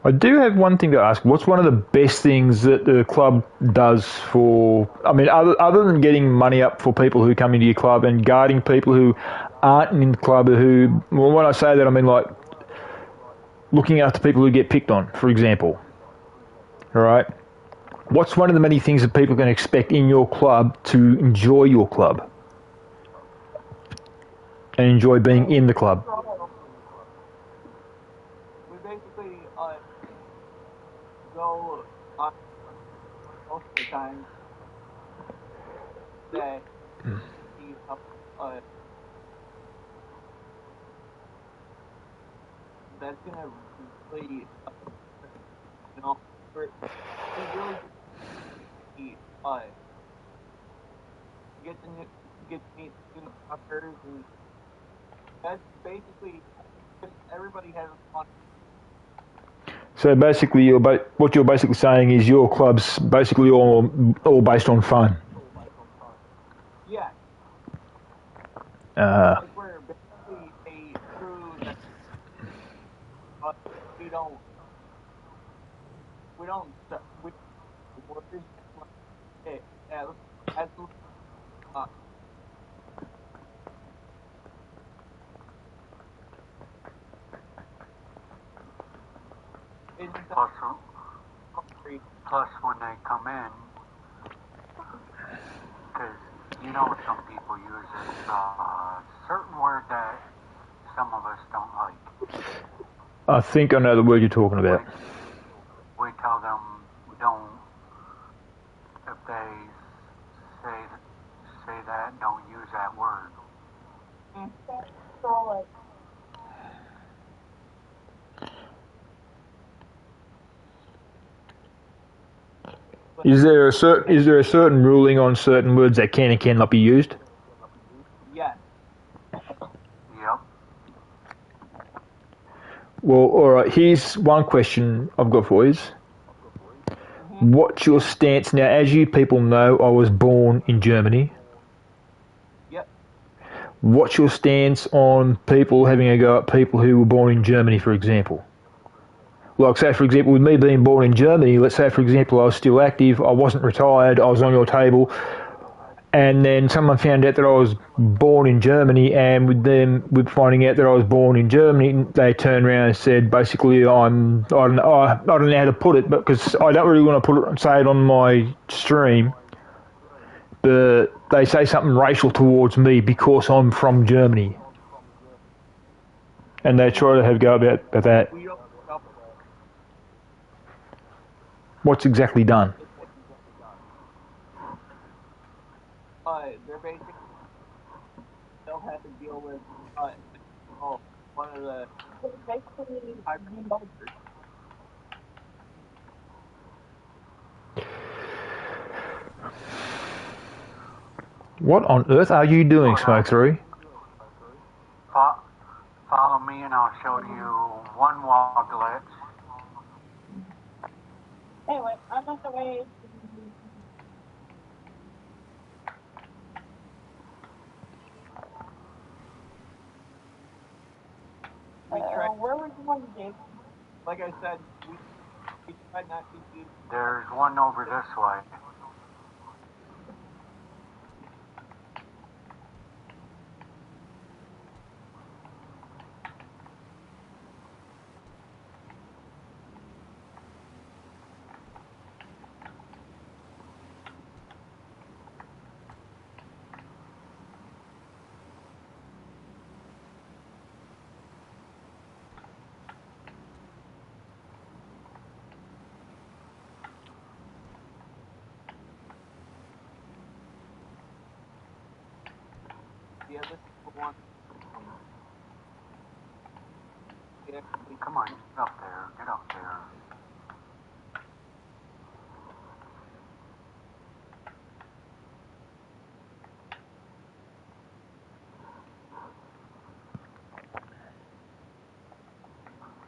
I do have one thing to ask. What's one of the best things that the club does for... I mean, other than getting money up for people who come into your club and guarding people who aren't in the club who... Well, when I say that, I mean, like, looking after people who get picked on, for example. All right? What's one of the many things that people can expect in your club to enjoy your club and enjoy being in the club? We basically go most of the time that he's that's gonna really we really get to meet new suckers, and that's basically just everybody has fun. So basically, what you're basically saying is your club's basically all based on fun. Yeah. Uh, Like we're basically a crew that we don't we don't we we're just like absolutely uh, it's Plus, plus when they come in, because you know some people use this certain word that some of us don't like. I think I know the word you're talking about. We tell them don't, if they say that, don't use that word. Is there a certain ruling on certain words that can and cannot be used? yes. Yep. Well, all right. Here's one question I've got for you. What's your stance now? As you people know, I was born in Germany. Yep. What's your stance on people having a go at people who were born in Germany, for example? Like, say, for example, with me being born in Germany, let's say, for example, I was still active, I wasn't retired, I was on your table, and then someone found out that I was born in Germany, and with finding out that I was born in Germany, they turned around and said, basically, I don't know how to put it, but because I don't really want to say it on my stream, but they say something racial towards me because I'm from Germany. And they try to have a go about that. We don't stop. What's exactly done? They're basically they'll have to deal with one of the What on earth are you doing, Smoke 3? Follow me and I'll show you one wall glitch. Anyway, I'm on the way. Where was the one, Dave? like I said, we try not to use. There's one over this way. The other one. Come on, get up there. Get up there.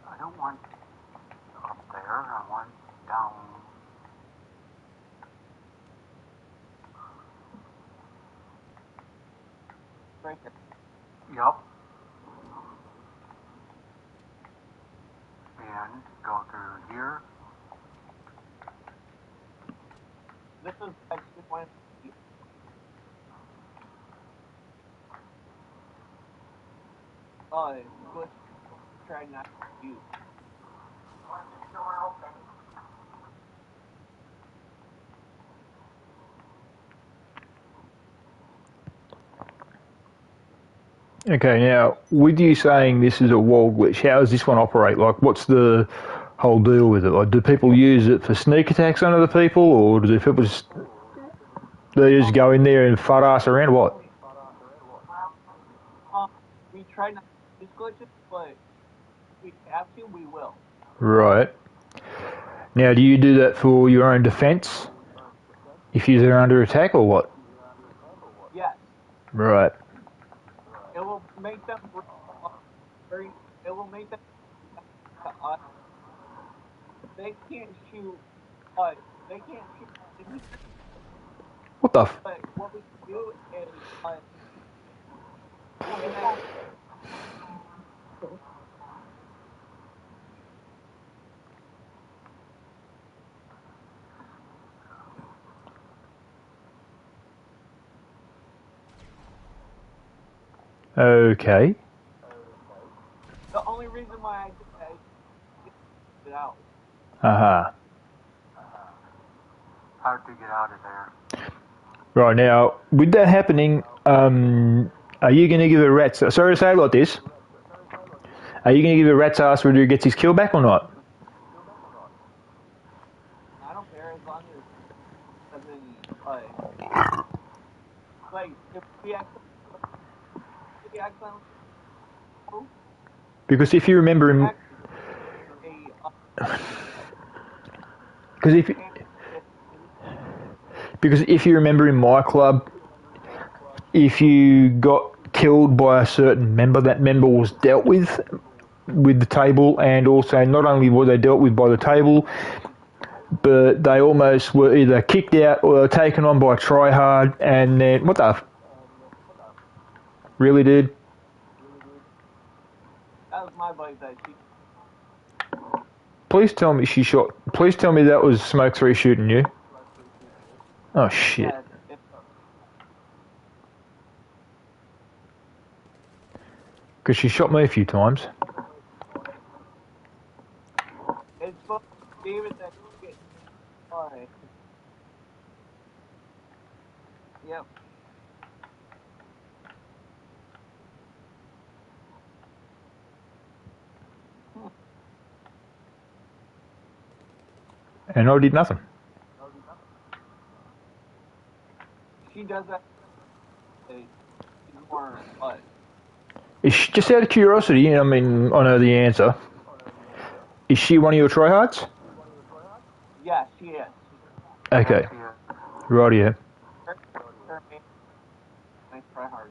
I don't want up there. I want down. Right there. Yup. And go through here. This is actually one of the glitch try not to use. Okay, now, with you saying this is a wall glitch, how does this one operate? Like, what's the whole deal with it? Like, do people use it for sneak attacks on other people, or do people just, they just go in there and fart ass around? What? We try not to use glitches, but if we have to, we will. Right. Now, do you do that for your own defense? If you're under attack, or what? Yes. Right. It will make them very. It will make them to us. They can't shoot. They can't shoot in here. What the f- But what we can do is we can actually. Okay. The only reason why I did that is to get it out. Aha. Hard to get out of there. Right, now, with that happening, are you going to give a rat's... Sorry to say it like this. Are you going to give a rat's ass whether he gets his kill back or not? I don't care as long as it doesn't like if we accidentally Because if you remember in... Because if you remember in my club, if you got killed by a certain member, that member was dealt with the table, and also not only were they dealt with by the table, but they almost were either kicked out or taken on by tryhard, and then what the really did? That was my bike that she. Please tell me she shot. Please tell me that was Smoke 3 shooting you. Oh shit. Yes, Because she shot me a few times. it's supposed to be David that get. Yep. And I did nothing. She does that. She's more. Is she, just out of curiosity, I mean, I know the answer. Is she one of your tryhards? Yeah, she is. Okay. Rightio. Her main try hard.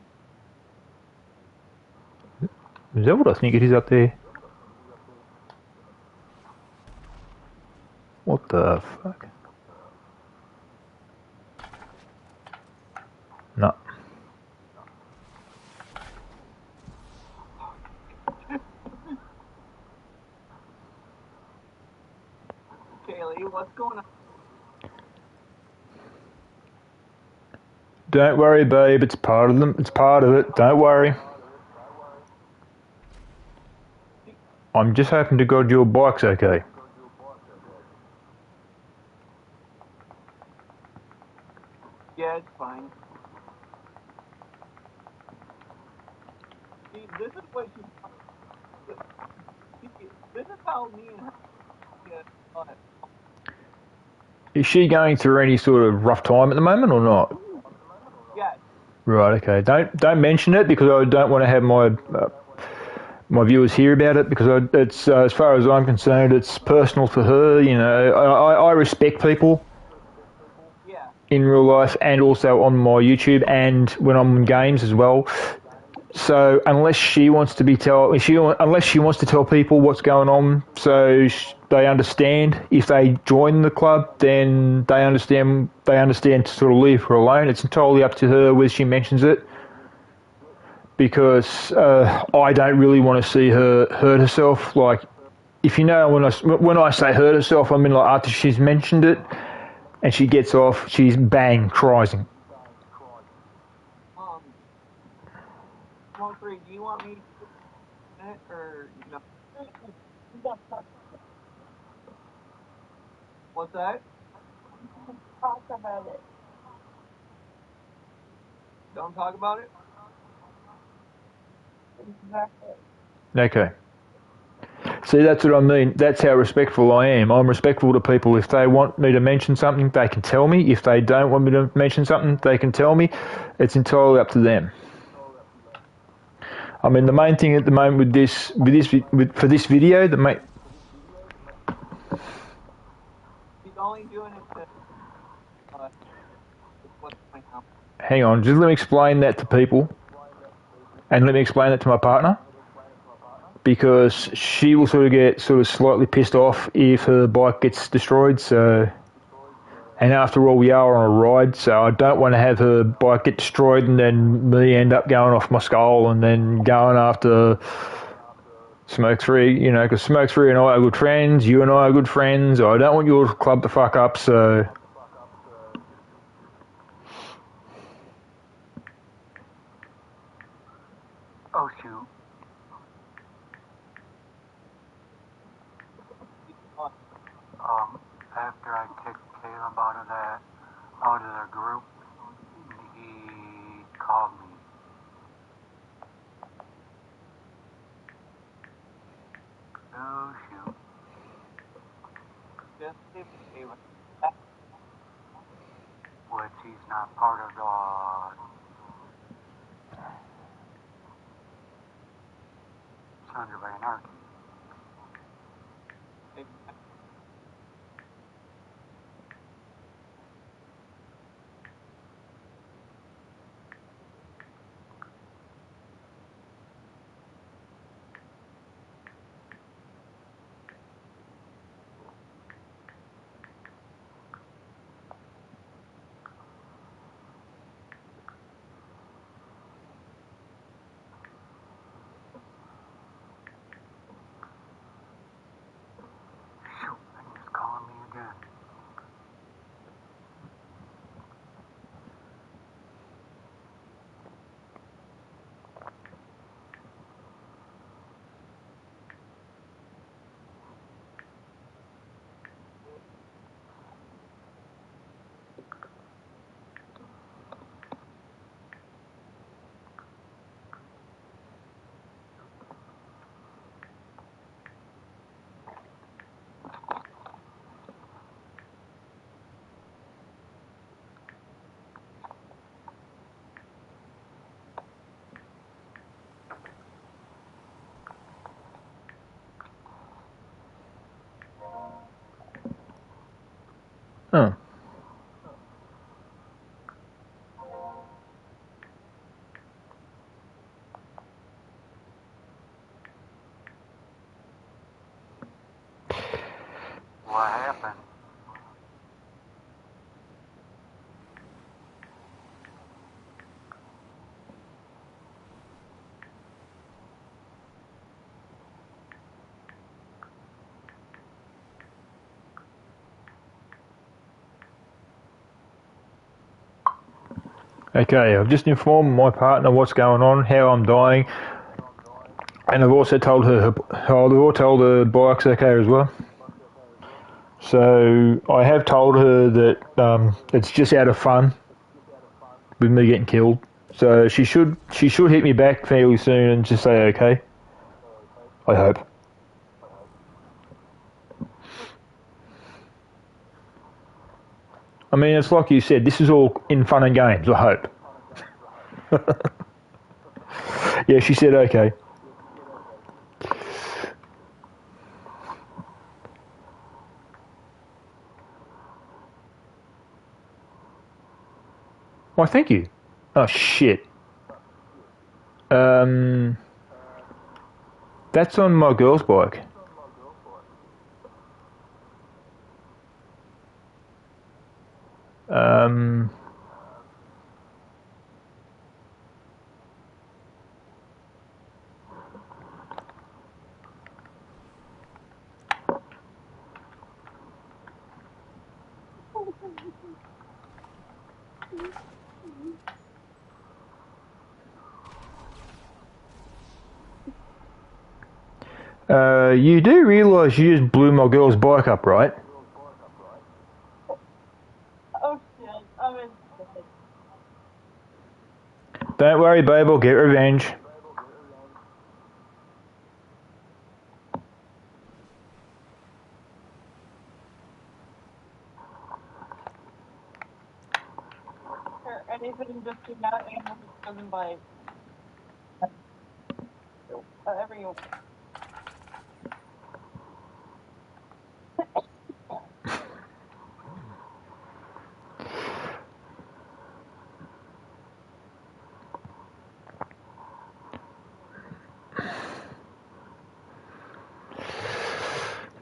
Is that what I think it is up there? What the fuck? No. Kaylee, what's going on? Don't worry, babe. It's part of them. It's part of it. Don't worry. I'm just hoping to God your bike's okay. Yeah, it's fine. See, this is what she. This is how me and her get. Is she going through any sort of rough time at the moment or not? Yes. Right. Okay. Don't mention it because I don't want to have my viewers hear about it because it's as far as I'm concerned, it's personal for her. You know, I respect people. Yeah. In real life and also on my YouTube and when I'm in games as well. So unless she wants to unless she wants to tell people what's going on, so they understand. If they join the club, then they understand. They understand to sort of leave her alone. It's entirely up to her whether she mentions it. Because I don't really want to see her hurt herself. Like, if you know when I say hurt herself, I mean like after she's mentioned it and she gets off, she's bang crying. Smoke 3, do you want me to it or no? What's that? Talk about it. Don't talk about it? Exactly. Okay. See, that's what I mean. That's how respectful I am. I'm respectful to people. If they want me to mention something, they can tell me. If they don't want me to mention something, they can tell me. It's entirely up to them. I mean, the main thing at the moment for this video, He's only doing it to what's going on. hang on, just let me explain that to people, and let me explain it to my partner, because she will sort of get slightly pissed off if her bike gets destroyed. So, and after all, we are on a ride, so I don't want to have her bike get destroyed and then me end up going off my skull and then going after Smoke 3, you know, because Smoke 3 and I are good friends, you and I are good friends. I don't want your club to fuck up, so. Oh, shoot. After I kicked Caleb out of the group, he called me. Oh, shoot. Just leave it. Which he's not part of the Sons of Anarchy. Shoot, and he's calling me again. Oh. What happened? Okay, I've just informed my partner what's going on, how I'm dying, and I've also told her the bike's okay as well. So I have told her that it's just out of fun with me getting killed. So she should hit me back fairly soon and just say okay. I hope. I mean, it's like you said, this is all in fun and games, I hope. Yeah, she said okay. Why, thank you. Oh, shit. That's on my girl's bike. You do realise you just blew my girl's bike up, right? Oh shit, I'm in. Don't worry, babe, I'll get revenge. anything just do not animal doesn't bite. Whatever you want.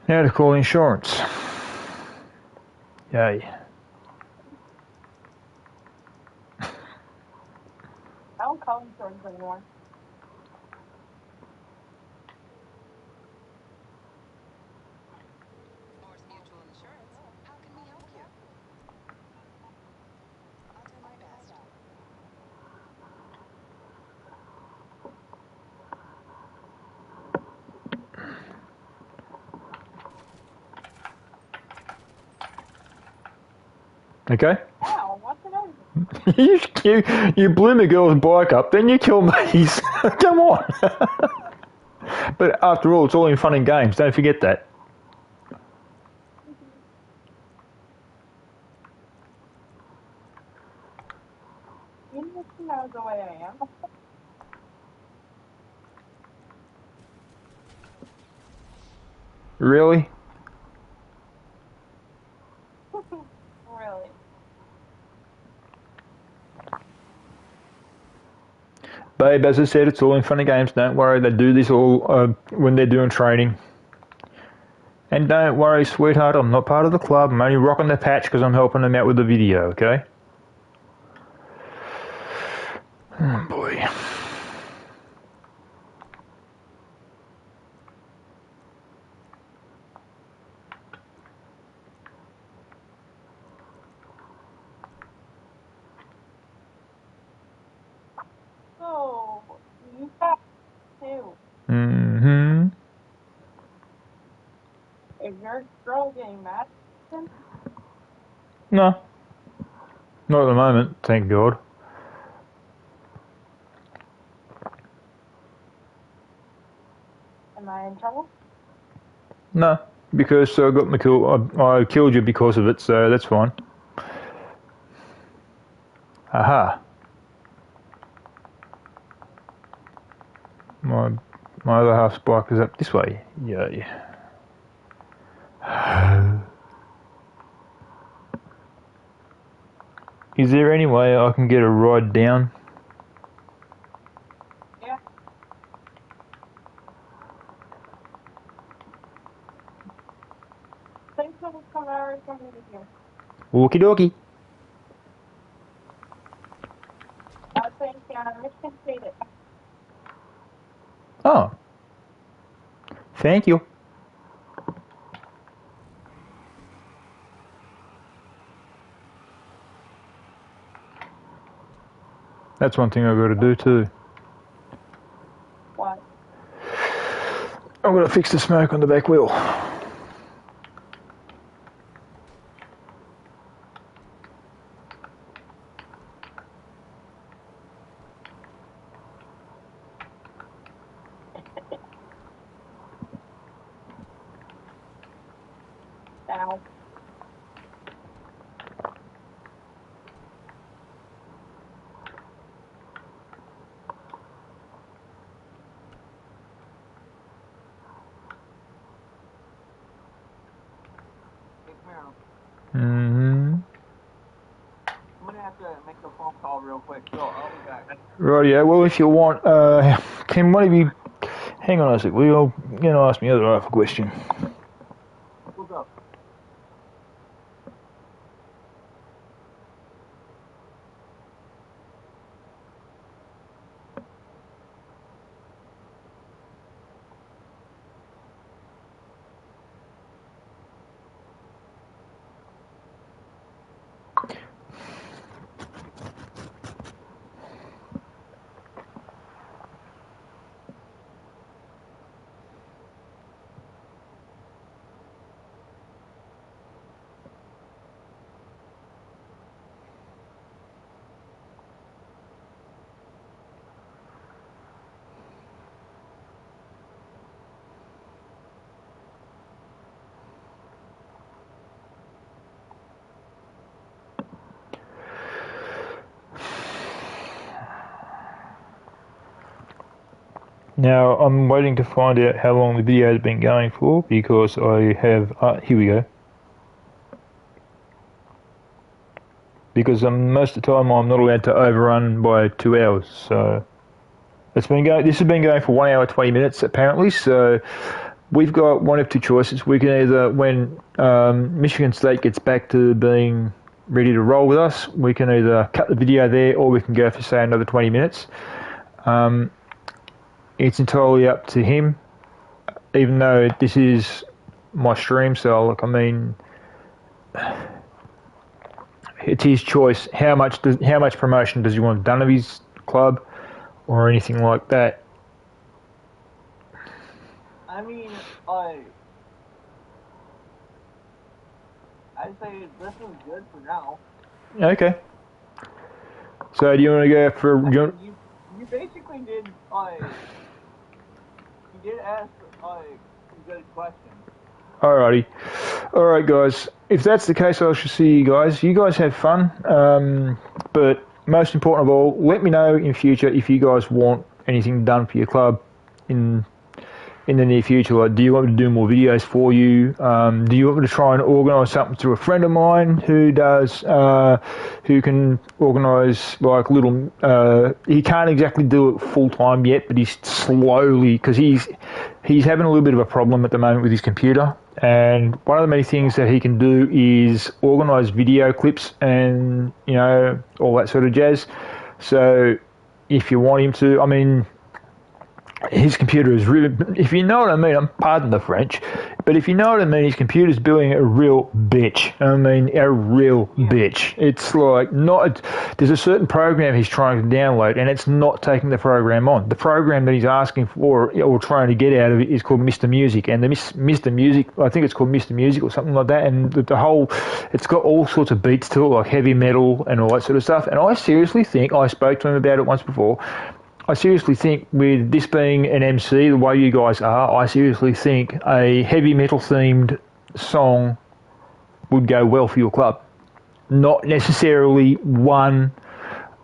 Now to call insurance. Yay. I don't call insurance anymore. North Mutual Insurance. How can we help you? I'll do my best. Okay? Ow, what's it over? you blew my girl's bike up, then you kill me. Come on. But after all, it's all in fun and games. Don't forget that. You know she knows the way I am. Really? Really. Babe, as I said, it's all in fun and games. Don't worry, they do this all when they're doing training. And don't worry, sweetheart, I'm not part of the club. I'm only rocking the patch because I'm helping them out with the video, okay? Oh, boy. So, you got two. Mm-hmm. Is your girl getting mad? No. Not at the moment, thank God. Am I in trouble? No, because I got my kill. I killed you because of it, so that's fine. Aha. My other half spike is up this way. Yay. Is there any way I can get a ride down? Yeah. Thanks for coming with you. Okie dokie. I think Michigan State it. Oh. Thank you. That's one thing I've got to do too. What? I've got to fix the smoke on the back wheel. Ow. Hey, Camaro, Mm-hmm. I'm gonna have to make a phone call real quick, so I'll be back. Rightio. Well, if you want, can one of you hang on a sec? You're going to ask me another half a question. What's up? Now, I'm waiting to find out how long the video has been going for because I have... here we go. Because most of the time I'm not allowed to overrun by 2 hours, so... This has been going for 1 hour 20 minutes apparently, so we've got one of two choices. We can either, when Michigan State gets back to being ready to roll with us, we can either cut the video there or we can go for, say, another 20 minutes. It's entirely up to him, even though this is my stream, so look, I mean, it's his choice. How much promotion does he want done of his club or anything like that? I mean, I'd say this is good for now. Okay. So do you want to go for... You basically did, you did ask, some good questions. Alrighty. Alright guys, if that's the case I shall see you guys. You guys have fun, but most important of all, let me know in future if you guys want anything done for your club in the near future. Like, do you want me to do more videos for you? Do you want me to try and organise something through a friend of mine who does, who can organise like little, he can't exactly do it full time yet, but he's slowly, because he's having a little bit of a problem at the moment with his computer. And one of the many things that he can do is organise video clips and, you know, all that sort of jazz. So if you want him to, I mean, his computer is really, if you know what I mean, pardon the French, but if you know what I mean, his computer's being a real bitch. I mean, a real bitch. It's like there's a certain program he's trying to download and it's not taking the program on. The program that he's asking for or trying to get out of it is called Mr. Music, and the Mr. Music, I think it's called Mr. Music or something like that, and the whole, it's got all sorts of beats to it, like heavy metal and all that sort of stuff, and I seriously think, I spoke to him about it once before, I seriously think with this being an MC, the way you guys are, I seriously think a heavy metal themed song would go well for your club. Not necessarily one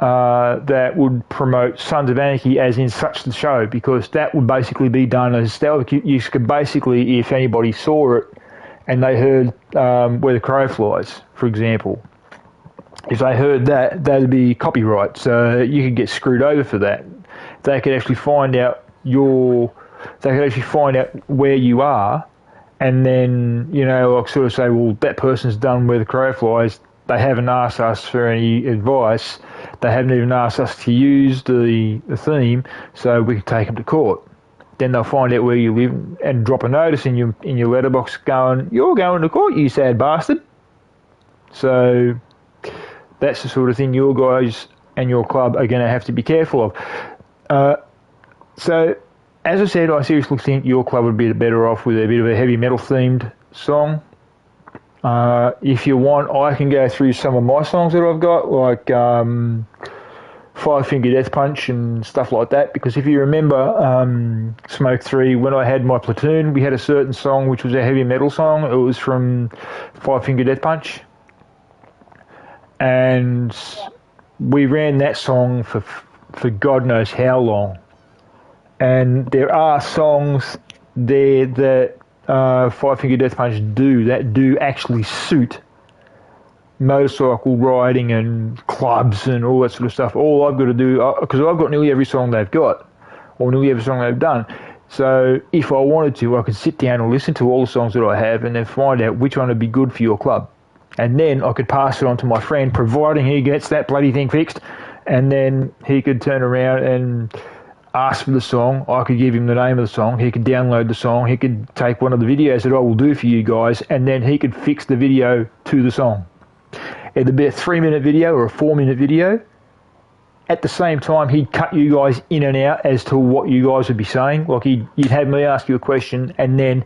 that would promote Sons of Anarchy as in such the show, because that would basically be done as, you could basically, if anybody saw it and they heard Where the Crow Flies, for example, if they heard that, that'd be copyright, so you could get screwed over for that. They could actually find out where you are, and then, you know, like sort of say, well, that person's done Where the Crow Flies. They haven't asked us for any advice. They haven't even asked us to use the theme, so we can take them to court. Then they'll find out where you live and drop a notice in your letterbox going, "You're going to court, you sad bastard." So that's the sort of thing your guys and your club are going to have to be careful of. So, as I said, I seriously think your club would be better off with a bit of a heavy metal themed song. If you want, I can go through some of my songs that I've got, like Five Finger Death Punch and stuff like that, because if you remember Smoke 3, when I had my platoon, we had a certain song which was a heavy metal song. It was from Five Finger Death Punch. And we ran that song for God knows how long. And there are songs there that Five Finger Death Punch do actually suit motorcycle riding and clubs and all that sort of stuff. All I've got to do, because I've got nearly every song they've got, or nearly every song they've done. So if I wanted to, I could sit down and listen to all the songs that I have and then find out which one would be good for your club. And then I could pass it on to my friend, providing he gets that bloody thing fixed. And then he could turn around and ask for the song. I could give him the name of the song. He could download the song. He could take one of the videos that I will do for you guys, and then he could fix the video to the song. It'd be a 3-minute video or a 4-minute video. At the same time, he'd cut you guys in and out as to what you guys would be saying. Like you'd have me ask you a question, and then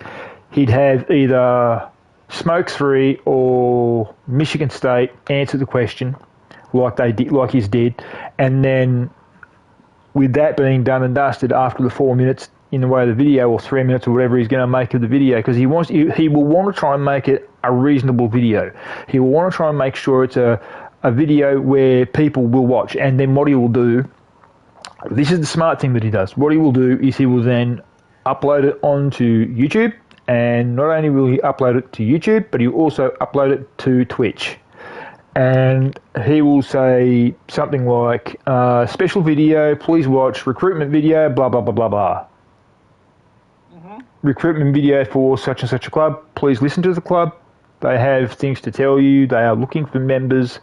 he'd have either Smoke 3 or Michigan State answer the question, like they did, like his did, and then with that being done and dusted after the 4 minutes in the way of the video, or 3 minutes or whatever he's going to make of the video, because he will want to try and make it a reasonable video. He will want to try and make sure it's a video where people will watch, and then what he will do This is the smart thing that he does. What he will do is he will then upload it onto YouTube, and not only will he upload it to YouTube, but he'll also upload it to Twitch. And he will say something like, special video, please watch, recruitment video, blah, blah, blah, blah, blah. Recruitment video for such and such a club, please listen to the club. They have things to tell you, they are looking for members.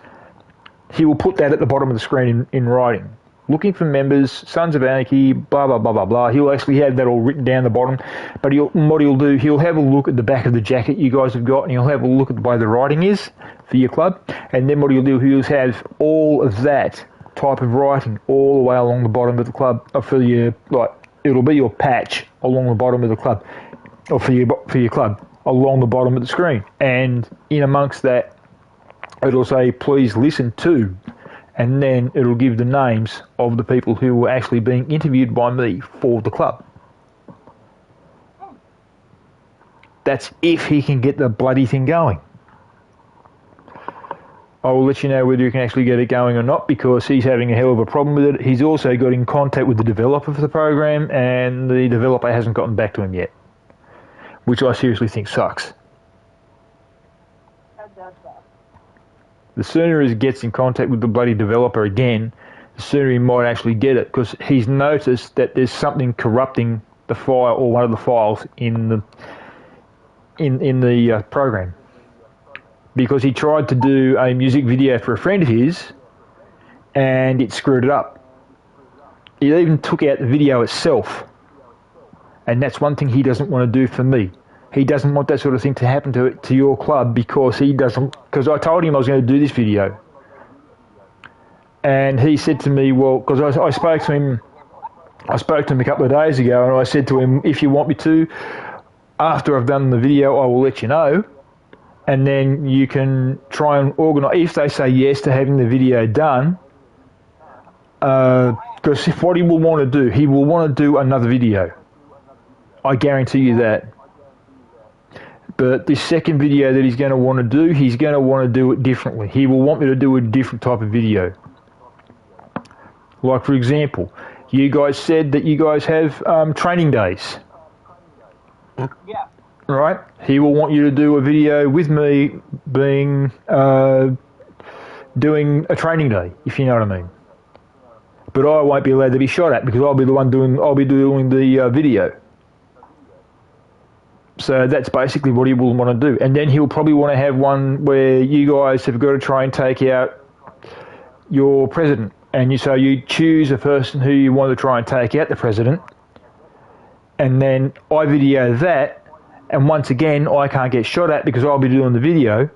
He will put that at the bottom of the screen in writing. Looking for members, Sons of Anarchy, blah, blah, blah, blah, blah. He'll actually have that all written down the bottom. But what he'll do, he'll have a look at the back of the jacket you guys have got, and he'll have a look at the way the writing is for your club. And then what he'll do, he'll have all of that type of writing all the way along the bottom of the club, for your, like, it'll be your patch along the bottom of the club, or for your club, along the bottom of the screen. And in amongst that, it'll say, please listen to, and then it'll give the names of the people who were actually being interviewed by me for the club. That's if he can get the bloody thing going. I will let you know whether you can actually get it going or not, because he's having a hell of a problem with it. He's also got in contact with the developer for the program, and the developer hasn't gotten back to him yet, which I seriously think sucks. That does suck. The sooner he gets in contact with the bloody developer again, the sooner he might actually get it, because he's noticed that there's something corrupting the file or one of the files in the program. Because he tried to do a music video for a friend of his, and it screwed it up. It even took out the video itself, and that's one thing he doesn't want to do for me. He doesn't want that sort of thing to happen to your club, because because I told him I was going to do this video, and he said to me, well, because I spoke to him a couple of days ago, and I said to him, if you want me to, after I've done the video, I will let you know. And then you can try and organise, if they say yes to having the video done, because what he will want to do, he will want to do another video. I guarantee you that. But this second video that he's going to want to do, he's going to want to do it differently. He will want me to do a different type of video. Like, for example, you guys said that you guys have training days. Yeah. Right? He will want you to do a video with me doing a training day, if you know what I mean. But I won't be allowed to be shot at, because I'll be doing the video. So that's basically what he will want to do. And then he'll probably want to have one where you guys have got to try and take out your president. And so you choose a person who you want to try and take out the president. And then I video that. And once again, I can't get shot at because I'll be doing the video.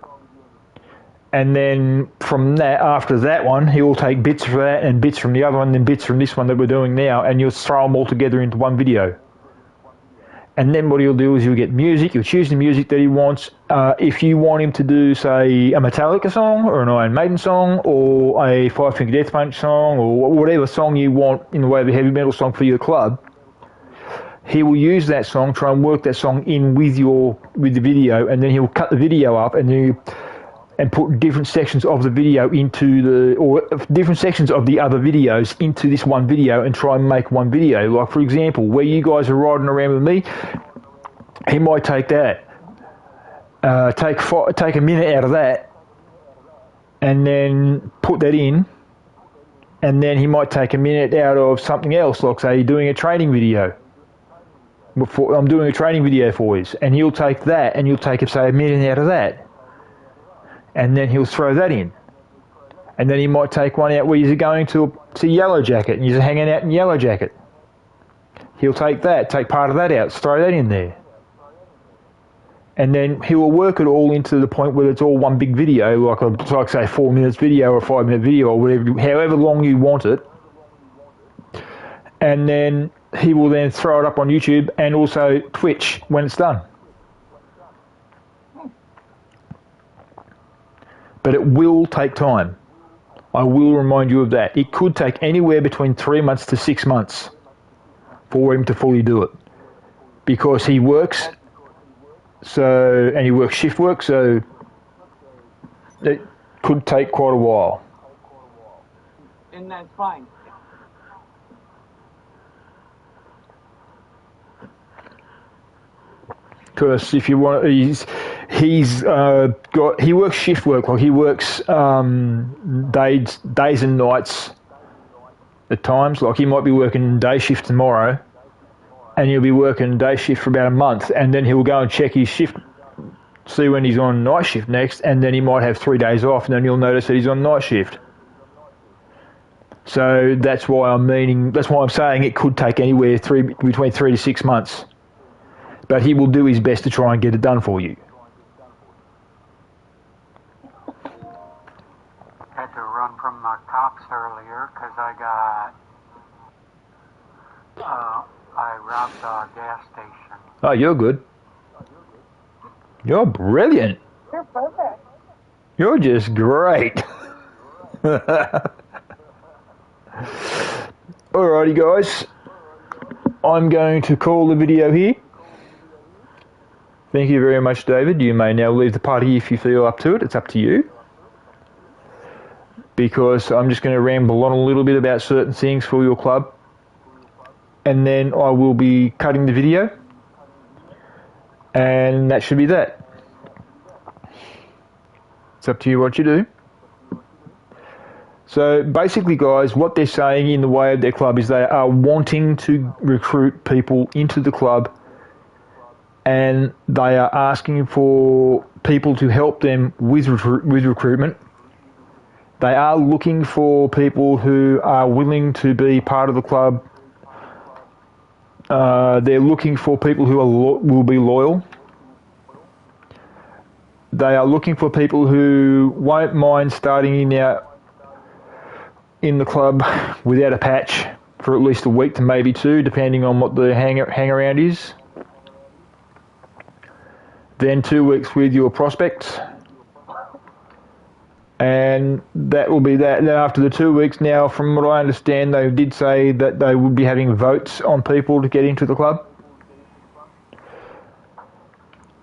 And then from that, after that one, he'll take bits from that and bits from the other one and bits from this one that we're doing now, and you'll throw them all together into one video. And then what he'll do is he'll get music, he'll choose the music that he wants. If you want him to do, say, a Metallica song or an Iron Maiden song or a Five Finger Death Punch song or whatever song you want in the way of a heavy metal song for your club, he will use that song, try and work that song in with the video, and then he'll cut the video up and put different sections of the video or different sections of the other videos into this one video and try and make one video. Like, for example, where you guys are riding around with me, he might take that, take a minute out of that, and then put that in, and then he might take a minute out of something else, like, say, doing a training video. I'm doing a training video for you, and he'll take that and he'll take, say, a minute out of that, and then he'll throw that in. And then he might take one out where you're going to Yellow Jacket and you're hanging out in Yellow Jacket. He'll take part of that out, throw that in there. And then he will work it all into the point where it's all one big video, like say 4 minutes video or a 5 minute video or whatever, however long you want it. And then he will then throw it up on YouTube and also Twitch when it's done. But it will take time. I will remind you of that. It could take anywhere between 3 months to 6 months for him to fully do it. Because he works, and he works shift work, so it could take quite a while. And that's fine. because if you want, he works shift work, like he works days and nights at times. Like he might be working day shift tomorrow, and he'll be working day shift for about a month, and then he'll go and check his shift, see when he's on night shift next, and then he might have 3 days off, and then you'll notice that he's on night shift. So that's why I'm saying it could take anywhere between 3 to 6 months. But he will do his best to try and get it done for you. Had to run from the cops earlier because I robbed a gas station. Oh, you're good. You're brilliant. You're perfect. You're just great. Alrighty, guys. I'm going to call the video here. Thank you very much, David. You may now leave the party if you feel up to it. It's up to you. Because I'm just going to ramble on a little bit about certain things for your club. And then I will be cutting the video. And that should be that. It's up to you what you do. So basically, guys, what they're saying in the way of their club is they are wanting to recruit people into the club, and they are asking for people to help them with recruitment. They are looking for people who are willing to be part of the club. They're looking for people who will be loyal. They are looking for people who won't mind starting in the club without a patch for at least a week to maybe 2, depending on what the hang around is. Then 2 weeks with your prospects. And that will be that. And then after the 2 weeks, now from what I understand, they did say that they would be having votes on people to get into the club.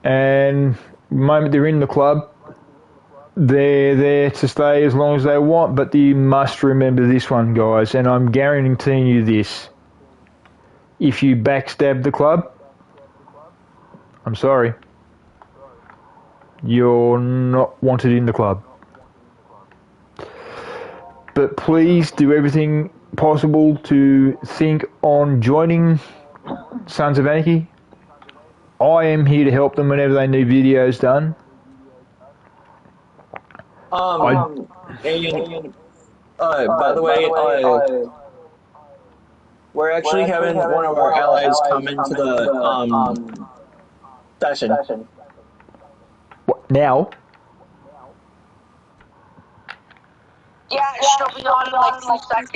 And the moment they're in the club, they're there to stay as long as they want, but you must remember this one, guys, and I'm guaranteeing you this. If you backstab the club, I'm sorry. You're not wanted in the club. But please do everything possible to think on joining Sons of Anarchy. I am here to help them whenever they need videos done. By the way, we're actually having one of our allies come into the session. What, now? Yeah, she'll be on in like 2 seconds.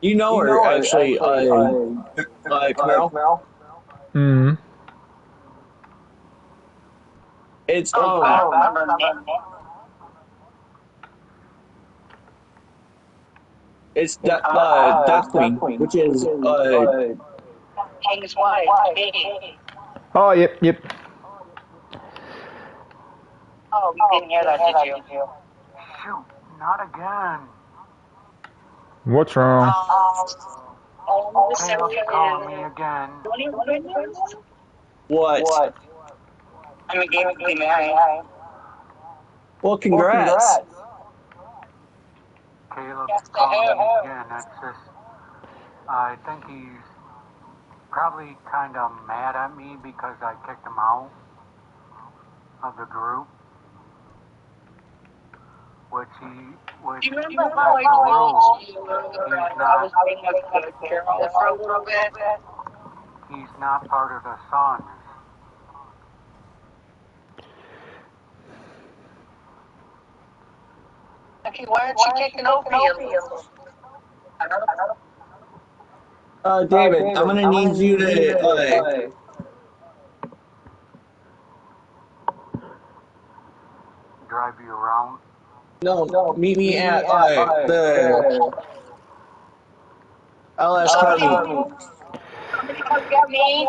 You know her, actually, Camaro? Mm-hmm. It's, I don't remember her name. it's Death Queen, which is, King's wife, me. Oh, yep. Oh, you didn't hear that, did you? Shoot, not again. What's wrong? Caleb's calling me again. what? I'm engaged to be married. Well, congrats. Caleb's calling me again. That's just, I think he's probably kind of mad at me because I kicked him out of the group. Which Do you remember how I told you I was being a good girl for a little bit? he's not part of the Sons. Okay, why aren't you taking over you? David, I'm gonna need you to, Drive you around. no, meet me at, the LS Academy. Somebody come get me.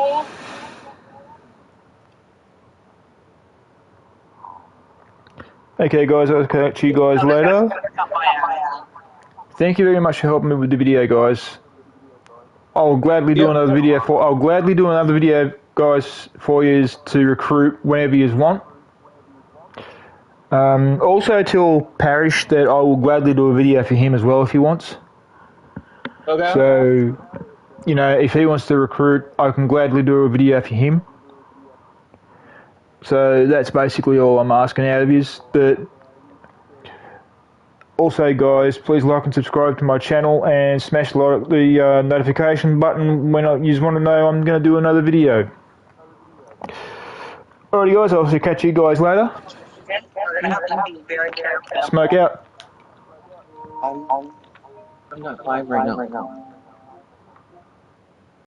Okay, guys, I'll catch you guys later. Thank you very much for helping me with the video, guys. I'll gladly do Yep. another video for. I'll gladly do another video, guys, for you to recruit whenever you want. Also, tell Parish that I will gladly do a video for him as well if he wants. Okay. So, you know, if he wants to recruit, I can gladly do a video for him. So that's basically all I'm asking out of you. But also, guys, please like and subscribe to my channel and smash the notification button when you want to know I'm going to do another video. Alrighty, guys, I'll catch you guys later. We're gonna have to be very careful. Smoke out. I'm not live right now.